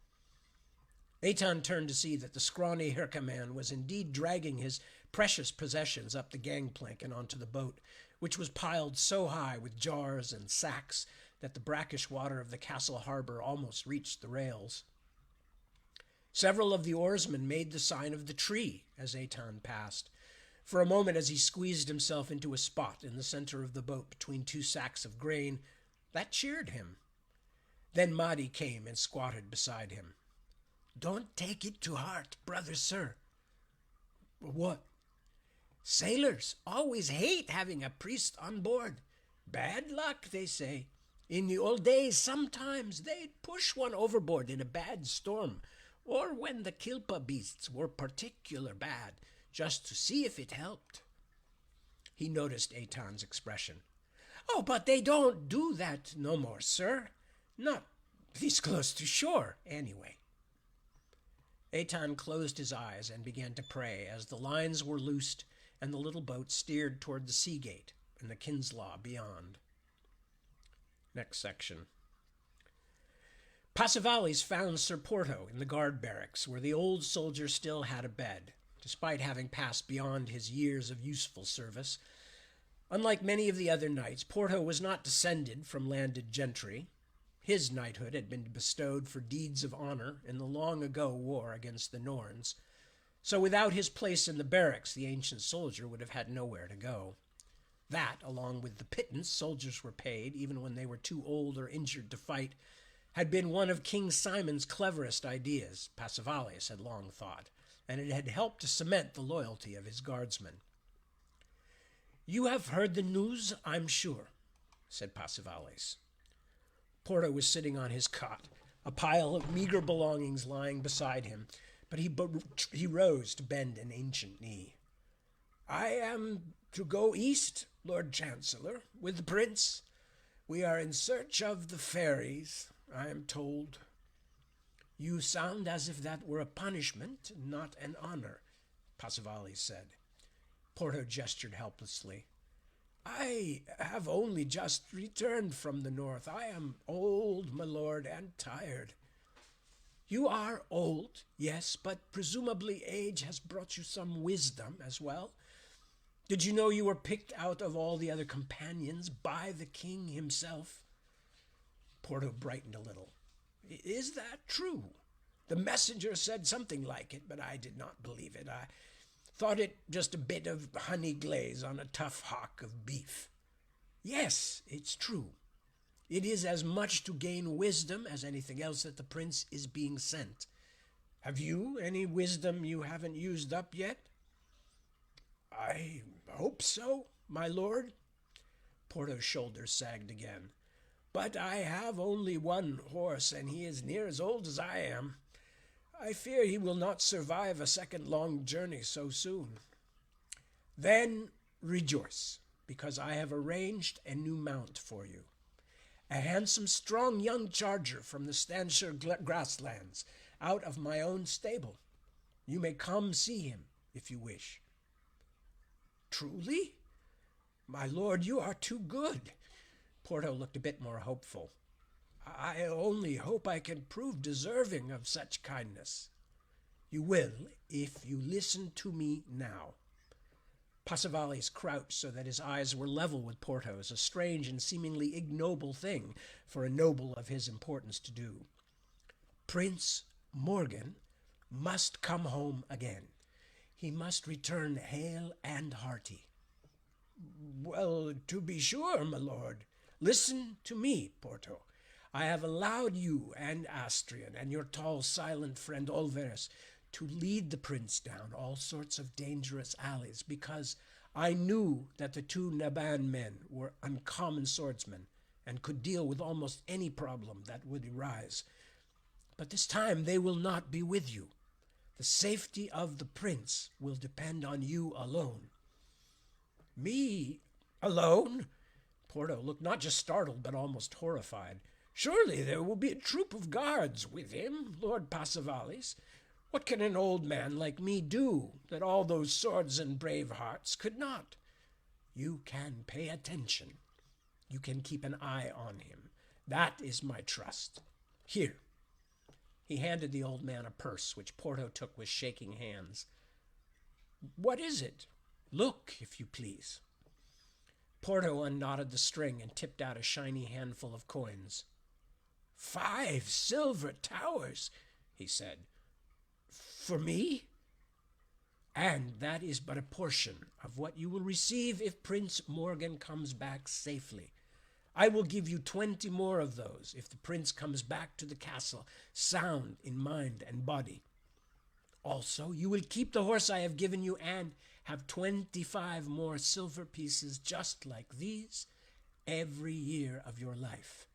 Eitan turned to see that the scrawny Hirkaman was indeed dragging his precious possessions up the gangplank and onto the boat, which was piled so high with jars and sacks that the brackish water of the castle harbor almost reached the rails. Several of the oarsmen made the sign of the tree as Eitan passed. For a moment, as he squeezed himself into a spot in the center of the boat between two sacks of grain, that cheered him. Then Mahdi came and squatted beside him. "Don't take it to heart, brother sir." "What?" "Sailors always hate having a priest on board. Bad luck, they say. In the old days, sometimes they'd push one overboard in a bad storm, or when the Kilpa beasts were particular bad, just to see if it helped." He noticed Eitan's expression. "Oh, but they don't do that no more, sir. Not this close to shore, anyway." Eitan closed his eyes and began to pray as the lines were loosed and the little boat steered toward the sea gate and the Kinslaw beyond. Next section. Pasivales found Sir Porto in the guard barracks, where the old soldier still had a bed, despite having passed beyond his years of useful service. Unlike many of the other knights, Porto was not descended from landed gentry. His knighthood had been bestowed for deeds of honor in the long-ago war against the Norns, so without his place in the barracks the ancient soldier would have had nowhere to go. That, along with the pittance soldiers were paid, even when they were too old or injured to fight, had been one of King Simon's cleverest ideas, Passivalius had long thought, and it had helped to cement the loyalty of his guardsmen. "You have heard the news, I'm sure," said Passivalius. Porto was sitting on his cot, a pile of meager belongings lying beside him, but he rose to bend an ancient knee. "I am to go east, Lord Chancellor, with the prince. We are in search of the fairies, I am told." "You sound as if that were a punishment, not an honor," Passivalius said. Porto gestured helplessly. "I have only just returned from the north. I am old, my lord, and tired." "You are old, yes, but presumably age has brought you some wisdom as well. Did you know you were picked out of all the other companions by the king himself?" Porto brightened a little. "Is that true? The messenger said something like it, but I did not believe it. I thought it just a bit of honey glaze on a tough hock of beef." "Yes, it's true. It is as much to gain wisdom as anything else that the prince is being sent. Have you any wisdom you haven't used up yet?" "I hope so, my lord." Porto's shoulders sagged again. "But I have only one horse, and he is near as old as I am. I fear he will not survive a second long journey so soon." "Then rejoice, because I have arranged a new mount for you. A handsome, strong young charger from the Stanshire grasslands, out of my own stable. You may come see him, if you wish." "Truly? My lord, you are too good." Porto looked a bit more hopeful. "I only hope I can prove deserving of such kindness." "You will, if you listen to me now." Passivalius crouched so that his eyes were level with Porto's, a strange and seemingly ignoble thing for a noble of his importance to do. "Prince Morgan must come home again. He must return hale and hearty." "Well, to be sure, my lord. Listen to me, Porto. I have allowed you and Astrian and your tall, silent friend Olveris to lead the prince down all sorts of dangerous alleys because I knew that the two Naban men were uncommon swordsmen and could deal with almost any problem that would arise. But this time they will not be with you. The safety of the prince will depend on you alone." "Me alone?" Porto looked not just startled, but almost horrified. "Surely there will be a troop of guards with him, Lord Passivalius. What can an old man like me do that all those swords and brave hearts could not?" "You can pay attention. You can keep an eye on him. That is my trust. Here." He handed the old man a purse, which Porto took with shaking hands. "What is it? Look, if you please." Porto unknotted the string and tipped out a shiny handful of coins. 5 silver towers," he said. "For me?" "And that is but a portion of what you will receive if Prince Morgan comes back safely. I will give you 20 more of those if the prince comes back to the castle sound in mind and body. Also, you will keep the horse I have given you and have 25 more silver pieces just like these every year of your life."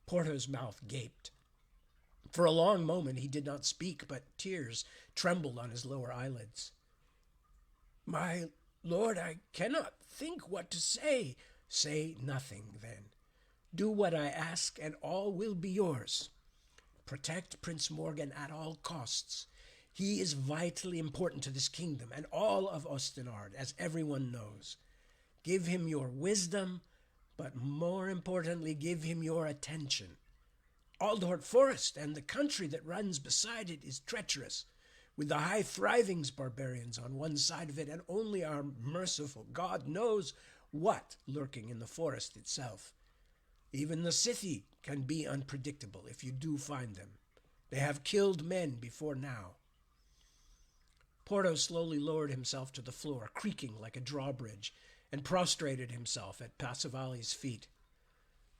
Porto's mouth gaped. For a long moment he did not speak, but tears trembled on his lower eyelids. "My lord, I cannot think what to say." "Say nothing, then. Do what I ask, and all will be yours. Protect Prince Morgan at all costs. He is vitally important to this kingdom and all of Ostenard, as everyone knows. Give him your wisdom, but more importantly, give him your attention. Aldort Forest and the country that runs beside it is treacherous, with the High Thrivings barbarians on one side of it, and only our merciful God knows what lurking in the forest itself. Even the Scythi can be unpredictable if you do find them. They have killed men before now." Porto slowly lowered himself to the floor, creaking like a drawbridge, and prostrated himself at Pasquale's feet.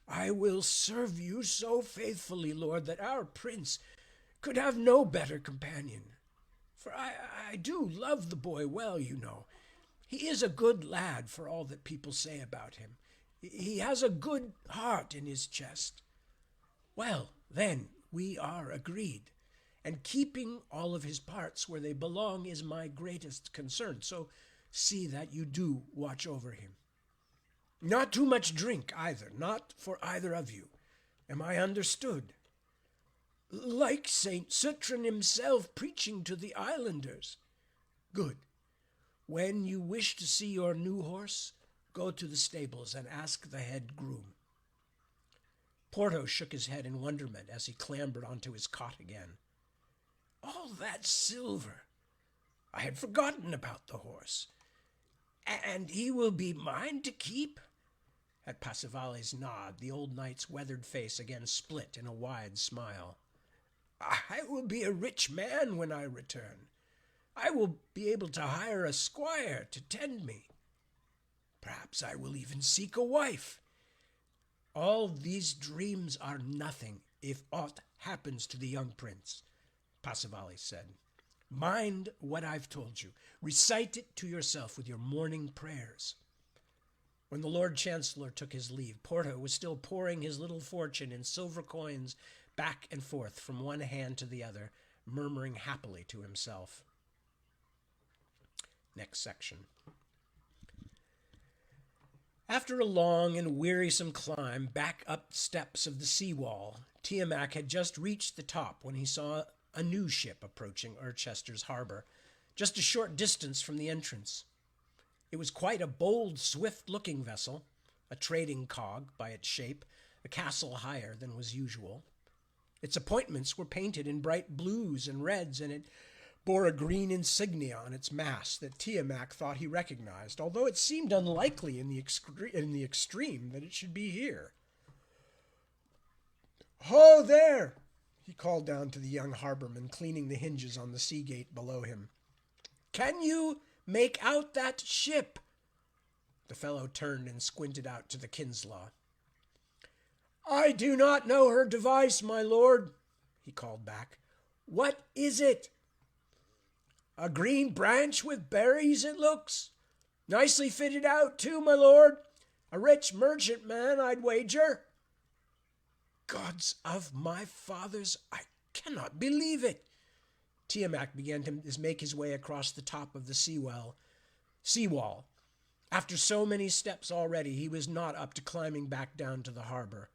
"I will serve you so faithfully, Lord, that our prince could have no better companion. For I do love the boy well, you know. He is a good lad for all that people say about him. He has a good heart in his chest. Well, then, we are agreed, and keeping all of his parts where they belong is my greatest concern, so see that you do watch over him. Not too much drink either, not for either of you. Am I understood? Like Saint Citron himself preaching to the islanders. Good. When you wish to see your new horse, go to the stables and ask the head groom." Porto shook his head in wonderment as he clambered onto his cot again. "All that silver! I had forgotten about the horse. And he will be mine to keep?" At Pasquale's nod, the old knight's weathered face again split in a wide smile. "I will be a rich man when I return. I will be able to hire a squire to tend me. Perhaps I will even seek a wife. All these dreams are nothing if aught happens to the young prince," Pasquale said. "Mind what I've told you. Recite it to yourself with your morning prayers." When the Lord Chancellor took his leave, Porto was still pouring his little fortune in silver coins back and forth from one hand to the other, murmuring happily to himself. Next section. After a long and wearisome climb back up the steps of the seawall, Tiamat had just reached the top when he saw a new ship approaching Urchester's harbor, just a short distance from the entrance. It was quite a bold, swift-looking vessel, a trading cog by its shape, a castle higher than was usual. Its appointments were painted in bright blues and reds, and it bore a green insignia on its mast that Tiamat thought he recognized, although it seemed unlikely in the extreme that it should be here. "Ho there!" he called down to the young harborman cleaning the hinges on the sea gate below him. "Can you make out that ship?" The fellow turned and squinted out to the Kinslaw. "I do not know her device, my lord," he called back. "What is it?" "A green branch with berries, it looks. Nicely fitted out, too, my lord. A rich merchantman, I'd wager." "Gods of my fathers, I cannot believe it." Tiamat began to make his way across the top of the seawall. After so many steps already, he was not up to climbing back down to the harbor.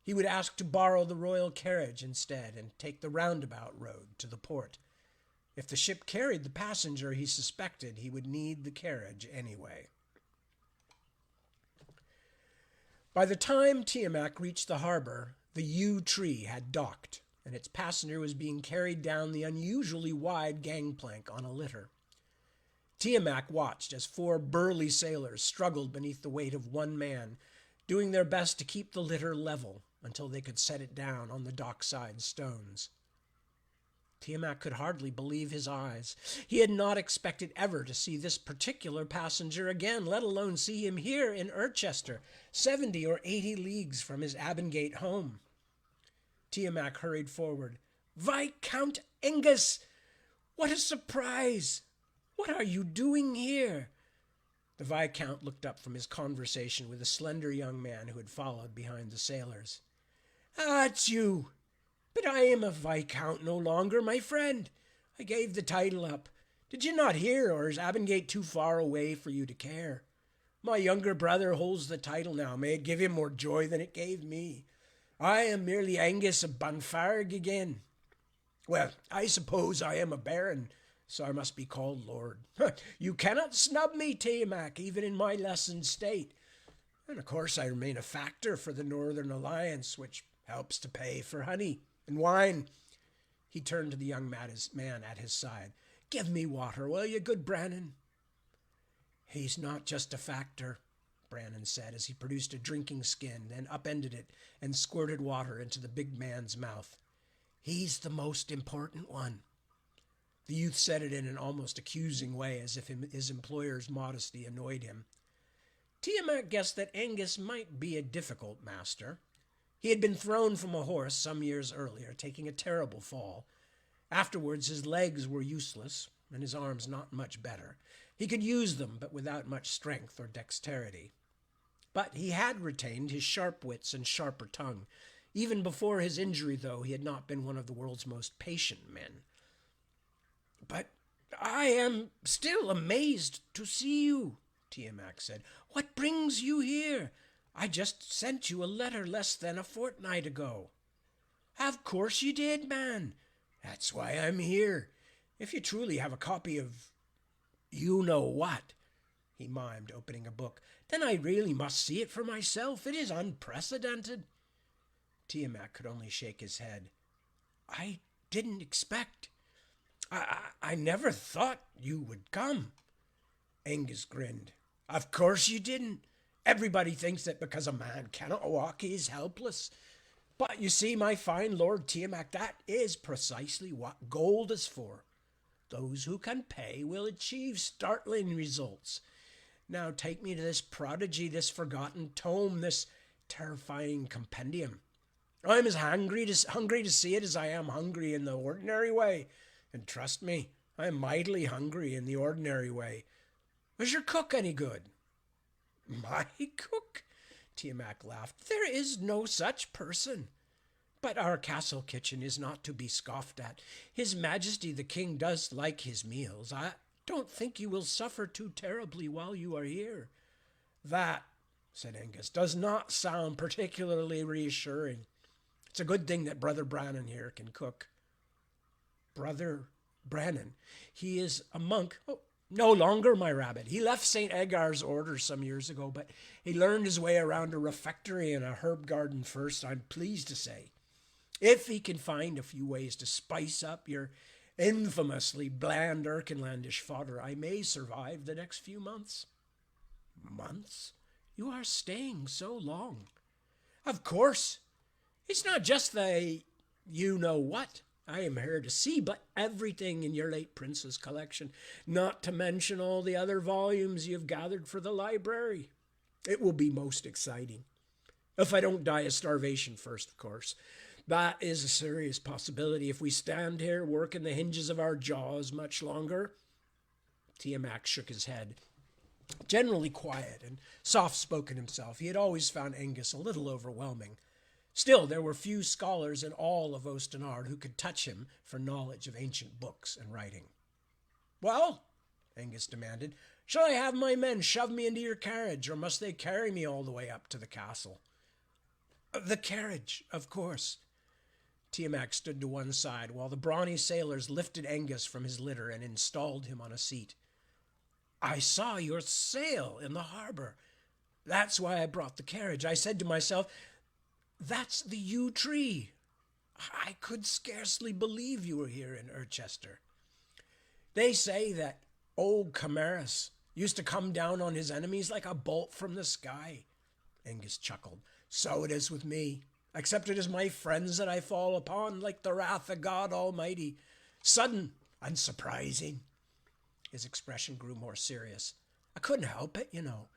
He would ask to borrow the royal carriage instead and take the roundabout road to the port. If the ship carried the passenger he suspected, he would need the carriage anyway. By the time Tiamat reached the harbor, the yew tree had docked, and its passenger was being carried down the unusually wide gangplank on a litter. Tiamat watched as 4 burly sailors struggled beneath the weight of one man, doing their best to keep the litter level until they could set it down on the dockside stones. Tiamat could hardly believe his eyes. He had not expected ever to see this particular passenger again, let alone see him here in Urchester, 70 or 80 leagues from his Abingate home. Tiamat hurried forward. "Viscount Angus! What a surprise! What are you doing here?" The Viscount looked up from his conversation with a slender young man who had followed behind the sailors. "Ah, it's you! But I am a Viscount no longer, my friend. I gave the title up. Did you not hear, or is Abingate too far away for you to care? My younger brother holds the title now. May it give him more joy than it gave me. I am merely Angus of Bunfarg again. Well, I suppose I am a baron, so I must be called lord. You cannot snub me, Tiamat, even in my lessened state. And of course I remain a factor for the Northern Alliance, which helps to pay for honey and wine." He turned to the young man at his side. "Give me water, will you, good Brannon?" "He's not just a factor," Brannon said as he produced a drinking skin, then upended it and squirted water into the big man's mouth. "He's the most important one." The youth said it in an almost accusing way, as if his employer's modesty annoyed him. Tiamat guessed that Angus might be a difficult master. He had been thrown from a horse some years earlier, taking a terrible fall. Afterwards, his legs were useless, and his arms not much better. He could use them, but without much strength or dexterity. But he had retained his sharp wits and sharper tongue. Even before his injury, though, he had not been one of the world's most patient men. "But I am still amazed to see you," Tiamat said. "What brings you here? I just sent you a letter less than a fortnight ago." "Of course you did, man. That's why I'm here. If you truly have a copy of you know what," he mimed, opening a book, "then I really must see it for myself. It is unprecedented." Tiamat could only shake his head. "I didn't expect. I never thought you would come." Angus grinned. "Of course you didn't. Everybody thinks that because a man cannot walk, he is helpless. But you see, my fine Lord Tiamat, that is precisely what gold is for. Those who can pay will achieve startling results. Now take me to this prodigy, this forgotten tome, this terrifying compendium. I'm as hungry to see it as I am hungry in the ordinary way. And trust me, I am mightily hungry in the ordinary way. Was your cook any good?" "My cook?" Tiamat laughed. "There is no such person. But our castle kitchen is not to be scoffed at. His Majesty the King does like his meals. I don't think you will suffer too terribly while you are here." "That," said Angus, "does not sound particularly reassuring. It's a good thing that Brother Brannan here can cook." "Brother Brannan? He is a monk." "Oh, no longer, my rabbit. He left St. Agar's order some years ago, but he learned his way around a refectory and a herb garden first, I'm pleased to say. If he can find a few ways to spice up your infamously bland Erkenlandish fodder, I may survive the next few months." "Months? You are staying so long." "Of course. It's not just the you-know-what I am here to see, but everything in your late prince's collection, not to mention all the other volumes you have gathered for the library. It will be most exciting. If I don't die of starvation first, of course. That is a serious possibility if we stand here working the hinges of our jaws much longer." Tiamat shook his head. Generally quiet and soft-spoken himself, he had always found Angus a little overwhelming. Still, there were few scholars in all of Ostenard who could touch him for knowledge of ancient books and writing. "Well," Angus demanded, "shall I have my men shove me into your carriage, or must they carry me all the way up to the castle?" "The carriage, of course." Tiamat stood to one side, while the brawny sailors lifted Angus from his litter and installed him on a seat. "I saw your sail in the harbor. That's why I brought the carriage. I said to myself, that's the yew tree. I could scarcely believe you were here in Urchester. They say that old Camarus used to come down on his enemies like a bolt from the sky." Angus chuckled. "So it is with me, except it is my friends that I fall upon like the wrath of God Almighty. Sudden and surprising." His expression grew more serious. "I couldn't help it, you know.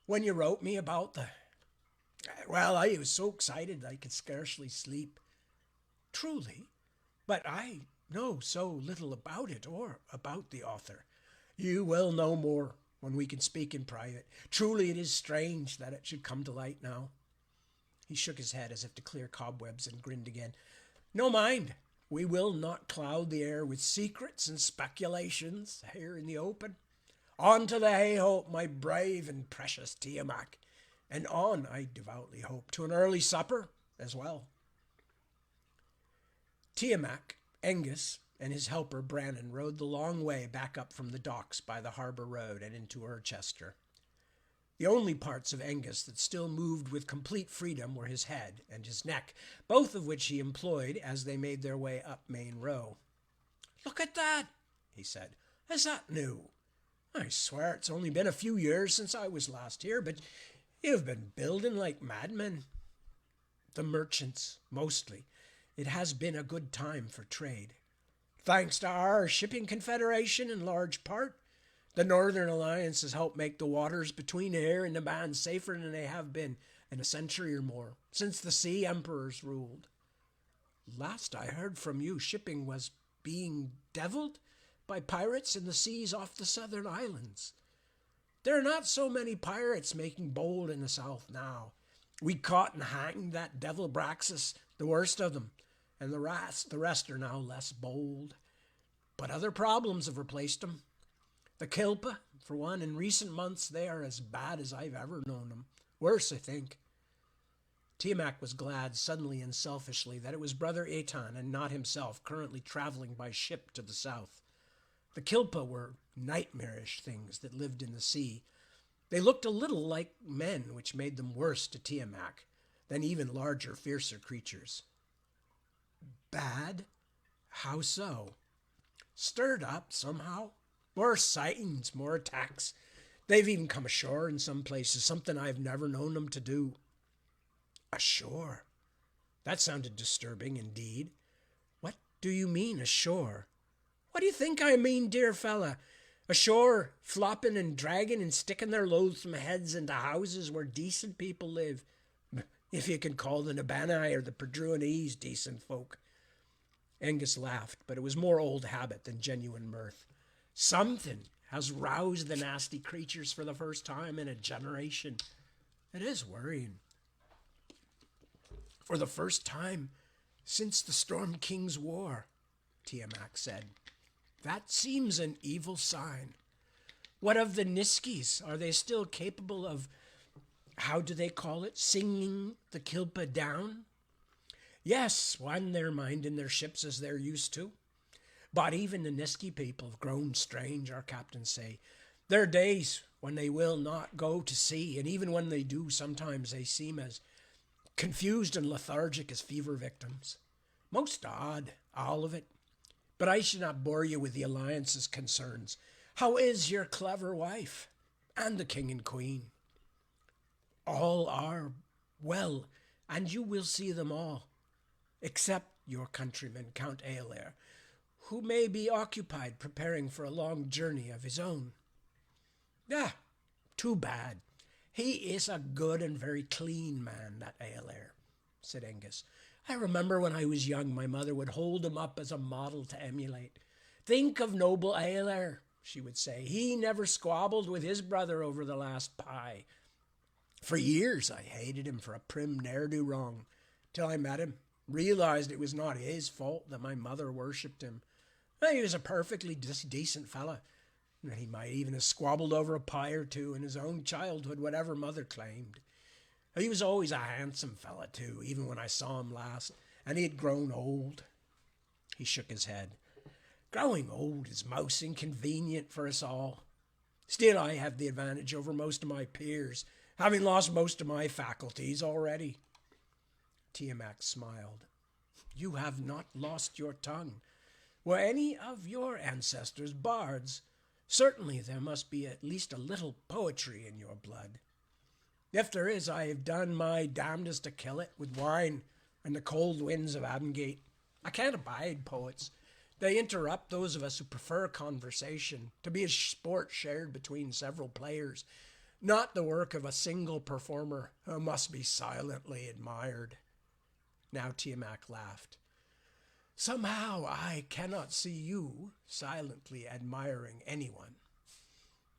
When you wrote me about well, I was so excited I could scarcely sleep." "Truly? But I know so little about it or about the author." "You will know more when we can speak in private. Truly it is strange that it should come to light now." He shook his head as if to clear cobwebs and grinned again. "No mind. We will not cloud the air with secrets and speculations here in the open. On to the hay-hope, my brave and precious Tiamat. And on, I devoutly hope, to an early supper as well." Tiamat, Angus, and his helper Brannan rode the long way back up from the docks by the harbour road and into Urchester. The only parts of Angus that still moved with complete freedom were his head and his neck, both of which he employed as they made their way up Main Row. "Look at that," he said. "Is that new? I swear it's only been a few years since I was last here, but you've been building like madmen." "The merchants, mostly. It has been a good time for trade." "Thanks to our shipping confederation in large part. The Northern Alliance has helped make the waters between here and the band safer than they have been in a century or more, since the Sea Emperors ruled. Last I heard from you, shipping was being devilled by pirates in the seas off the southern islands. There are not so many pirates making bold in the south now. We caught and hanged that devil Braxis, the worst of them, and the rest are now less bold. But other problems have replaced them. The Kilpa, for one, in recent months they are as bad as I've ever known them. Worse, I think. Tiamat was glad suddenly and selfishly that it was Brother Aton and not himself currently traveling by ship to the south. The Kilpa were nightmarish things that lived in the sea. They looked a little like men, which made them worse to Tiamat than even larger, fiercer creatures. Bad? How so? Stirred up somehow. More sightings, more attacks. They've even come ashore in some places, something I've never known them to do. Ashore? That sounded disturbing indeed. What do you mean, ashore? What do you think I mean, dear fella? Ashore, flopping and dragging and sticking their loathsome heads into houses where decent people live. If you can call the Nabani or the Padruanese decent folk. Angus laughed, but it was more old habit than genuine mirth. Something has roused the nasty creatures for the first time in a generation. It is worrying. For the first time since the Storm King's War, Tiamat said. That seems an evil sign. What of the Niskis? Are they still capable of, how do they call it, singing the Kilpa down? Yes, when they're minding their ships as they're used to. But even the Niski people have grown strange, our captains say. There are days when they will not go to sea, and even when they do, sometimes they seem as confused and lethargic as fever victims. Most odd, all of it. But I should not bore you with the Alliance's concerns. How is your clever wife? And the king and queen? All are well, and you will see them all, except your countryman, Count Aelair, who may be occupied preparing for a long journey of his own. Ah, too bad. He is a good and very clean man, that Aelair, said Angus. I remember when I was young, my mother would hold him up as a model to emulate. Think of noble Aelair, she would say. He never squabbled with his brother over the last pie. For years I hated him for a prim ne'er-do-wrong, till I met him, realized it was not his fault that my mother worshipped him. He was a perfectly decent fella. He might even have squabbled over a pie or two in his own childhood, whatever mother claimed. He was always a handsome fella, too, even when I saw him last, and he had grown old. He shook his head. Growing old is most inconvenient for us all. Still, I have the advantage over most of my peers, having lost most of my faculties already. Tiamat smiled. You have not lost your tongue. Were any of your ancestors bards? Certainly there must be at least a little poetry in your blood. If there is, I have done my damnedest to kill it with wine and the cold winds of Abingate. I can't abide poets. They interrupt those of us who prefer conversation, to be a sport shared between several players, not the work of a single performer who must be silently admired. Now Tiamat laughed. Somehow I cannot see you silently admiring anyone.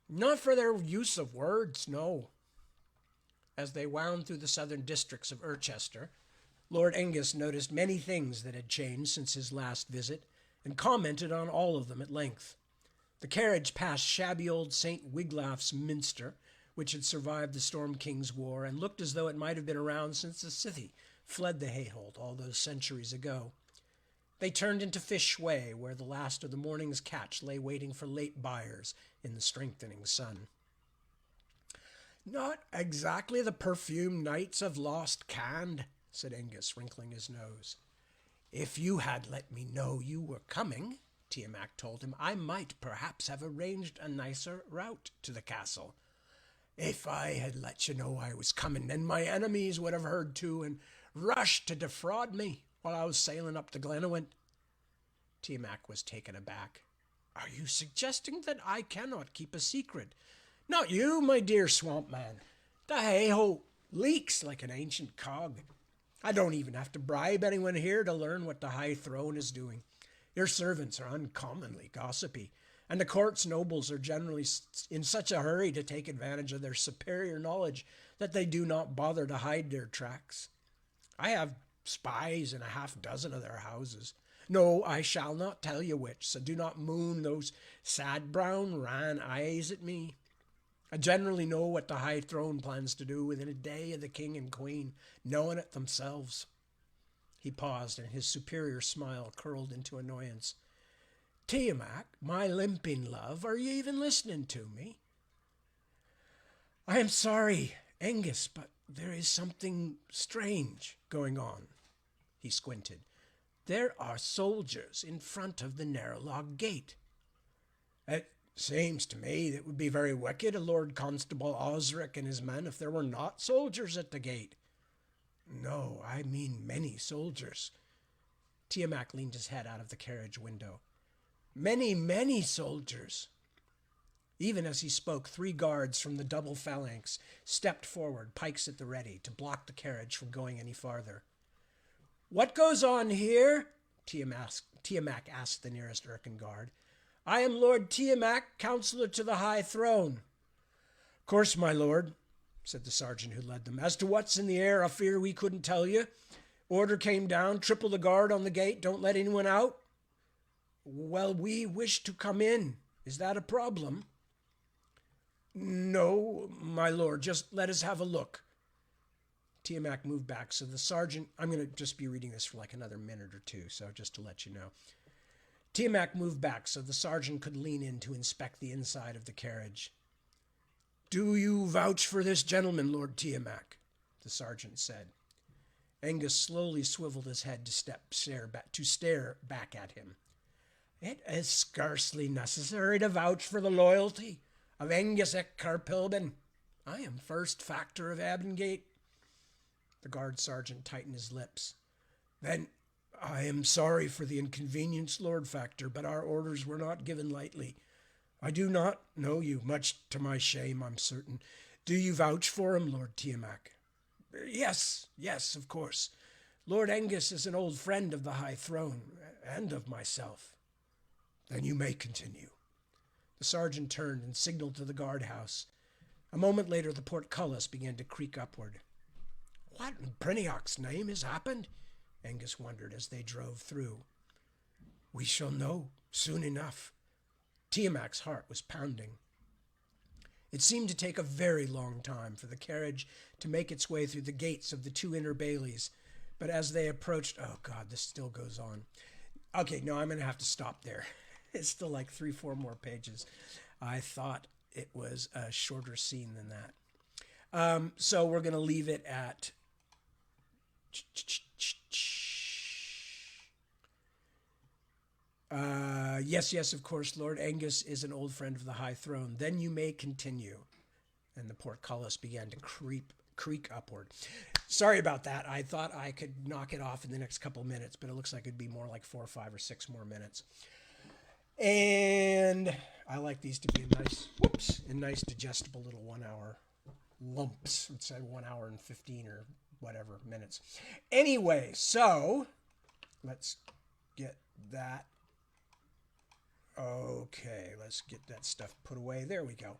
Not for their use of words, no. As they wound through the southern districts of Urchester, Lord Angus noticed many things that had changed since his last visit, and commented on all of them at length. The carriage passed shabby old St. Wiglaf's Minster, which had survived the Storm King's War, and looked as though it might have been around since the Scythe fled the Hayholt all those centuries ago. They turned into Fish Way, where the last of the morning's catch lay waiting for late buyers in the strengthening sun. Not exactly the perfumed nights of lost Cand, said Angus, wrinkling his nose. If you had let me know you were coming, Tiamat told him, I might perhaps have arranged a nicer route to the castle. If I had let you know I was coming, then my enemies would have heard too and rushed to defraud me while I was sailing up the Glenawent. Tiamat was taken aback. Are you suggesting that I cannot keep a secret? Not you, my dear swamp man. The hey-ho leaks like an ancient cog. I don't even have to bribe anyone here to learn what the High Throne is doing. Your servants are uncommonly gossipy, and the court's nobles are generally in such a hurry to take advantage of their superior knowledge that they do not bother to hide their tracks. I have spies in a half-dozen of their houses. No, I shall not tell you which, so do not moon those sad brown ran eyes at me. I generally know what the High Throne plans to do within a day of the king and queen knowing it themselves. He paused, and his superior smile curled into annoyance. Tiamat, my limping love, are you even listening to me? I am sorry, Angus, but there is something strange going on. He squinted. There are soldiers in front of the narrow log gate. It seems to me that it would be very wicked of Lord Constable Osric and his men if there were not soldiers at the gate. No, I mean many soldiers. Tiamat leaned his head out of the carriage window. Many soldiers. Even as he spoke, 3 guards from the double phalanx stepped forward, pikes at the ready, to block the carriage from going any farther. What goes on here? Tiamat asked the nearest Erkin guard. I am Lord Tiamat, counselor to the High Throne. Of course, my lord, said the sergeant who led them. As to what's in the air, I fear we couldn't tell you. Order came down, triple the guard on the gate, don't let anyone out. Well, we wish to come in. Is that a problem? No, my lord, just let us have a look. Tiamat moved back, so the sergeant... I'm going to just be reading this for like another minute or two, so just to let you know. Tiamat moved back so the sergeant could lean in to inspect the inside of the carriage. Do you vouch for this gentleman, Lord Tiamat? The sergeant said. Angus slowly swiveled his head to stare back at him. It is scarcely necessary to vouch for the loyalty of Angus Carpilbin. I am first factor of Abingate. The guard sergeant tightened his lips. Then I am sorry for the inconvenience, Lord Factor, but our orders were not given lightly. I do not know you, much to my shame, I'm certain. Do you vouch for him, Lord Tiamat? Yes, of course. Lord Angus is an old friend of the High Throne, and of myself. Then you may continue. The sergeant turned and signaled to the guardhouse. A moment later, the portcullis began to creak upward. What in Brynjolf's name has happened? Angus wondered as they drove through. We shall know soon enough. Tiamat's heart was pounding. It seemed to take a very long time for the carriage to make its way through the gates of the 2 inner bailies, but as they approached... Oh, God, this still goes on. Okay, no, I'm going to have to stop there. It's still like 3-4 more pages. I thought it was a shorter scene than that. So we're going to leave it at... Yes, of course, Lord Angus is an old friend of the High Throne. Then you may continue. And the portcullis began to creak upward. Sorry about that. I thought I could knock it off in the next couple minutes, but it looks like it'd be more like 4 or 5 or 6 more minutes. And I like these to be in nice digestible little 1 hour lumps. It's 1 hour and 15 or whatever minutes. Anyway, so let's get that. Okay, let's get that stuff put away. There we go.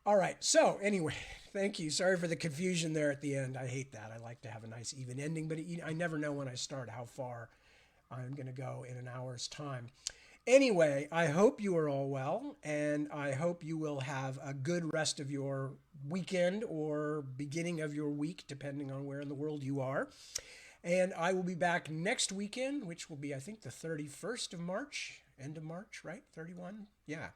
All right, so anyway, thank you. Sorry for the confusion there at the end. I hate that. I like to have a nice even ending, but I never know when I start how far I'm going to go in an hour's time. Anyway, I hope you are all well, and I hope you will have a good rest of your weekend or beginning of your week, depending on where in the world you are. And I will be back next weekend, which will be, I think, the 31st of March. End of March, right? 31? Yeah.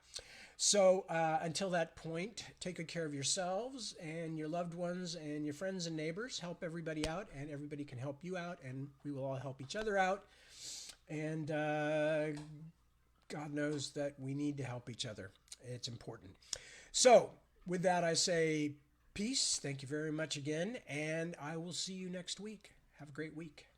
So until that point, take good care of yourselves and your loved ones and your friends and neighbors. Help everybody out, and everybody can help you out, and we will all help each other out. And God knows that we need to help each other. It's important. So with that, I say peace. Thank you very much again, and I will see you next week. Have a great week.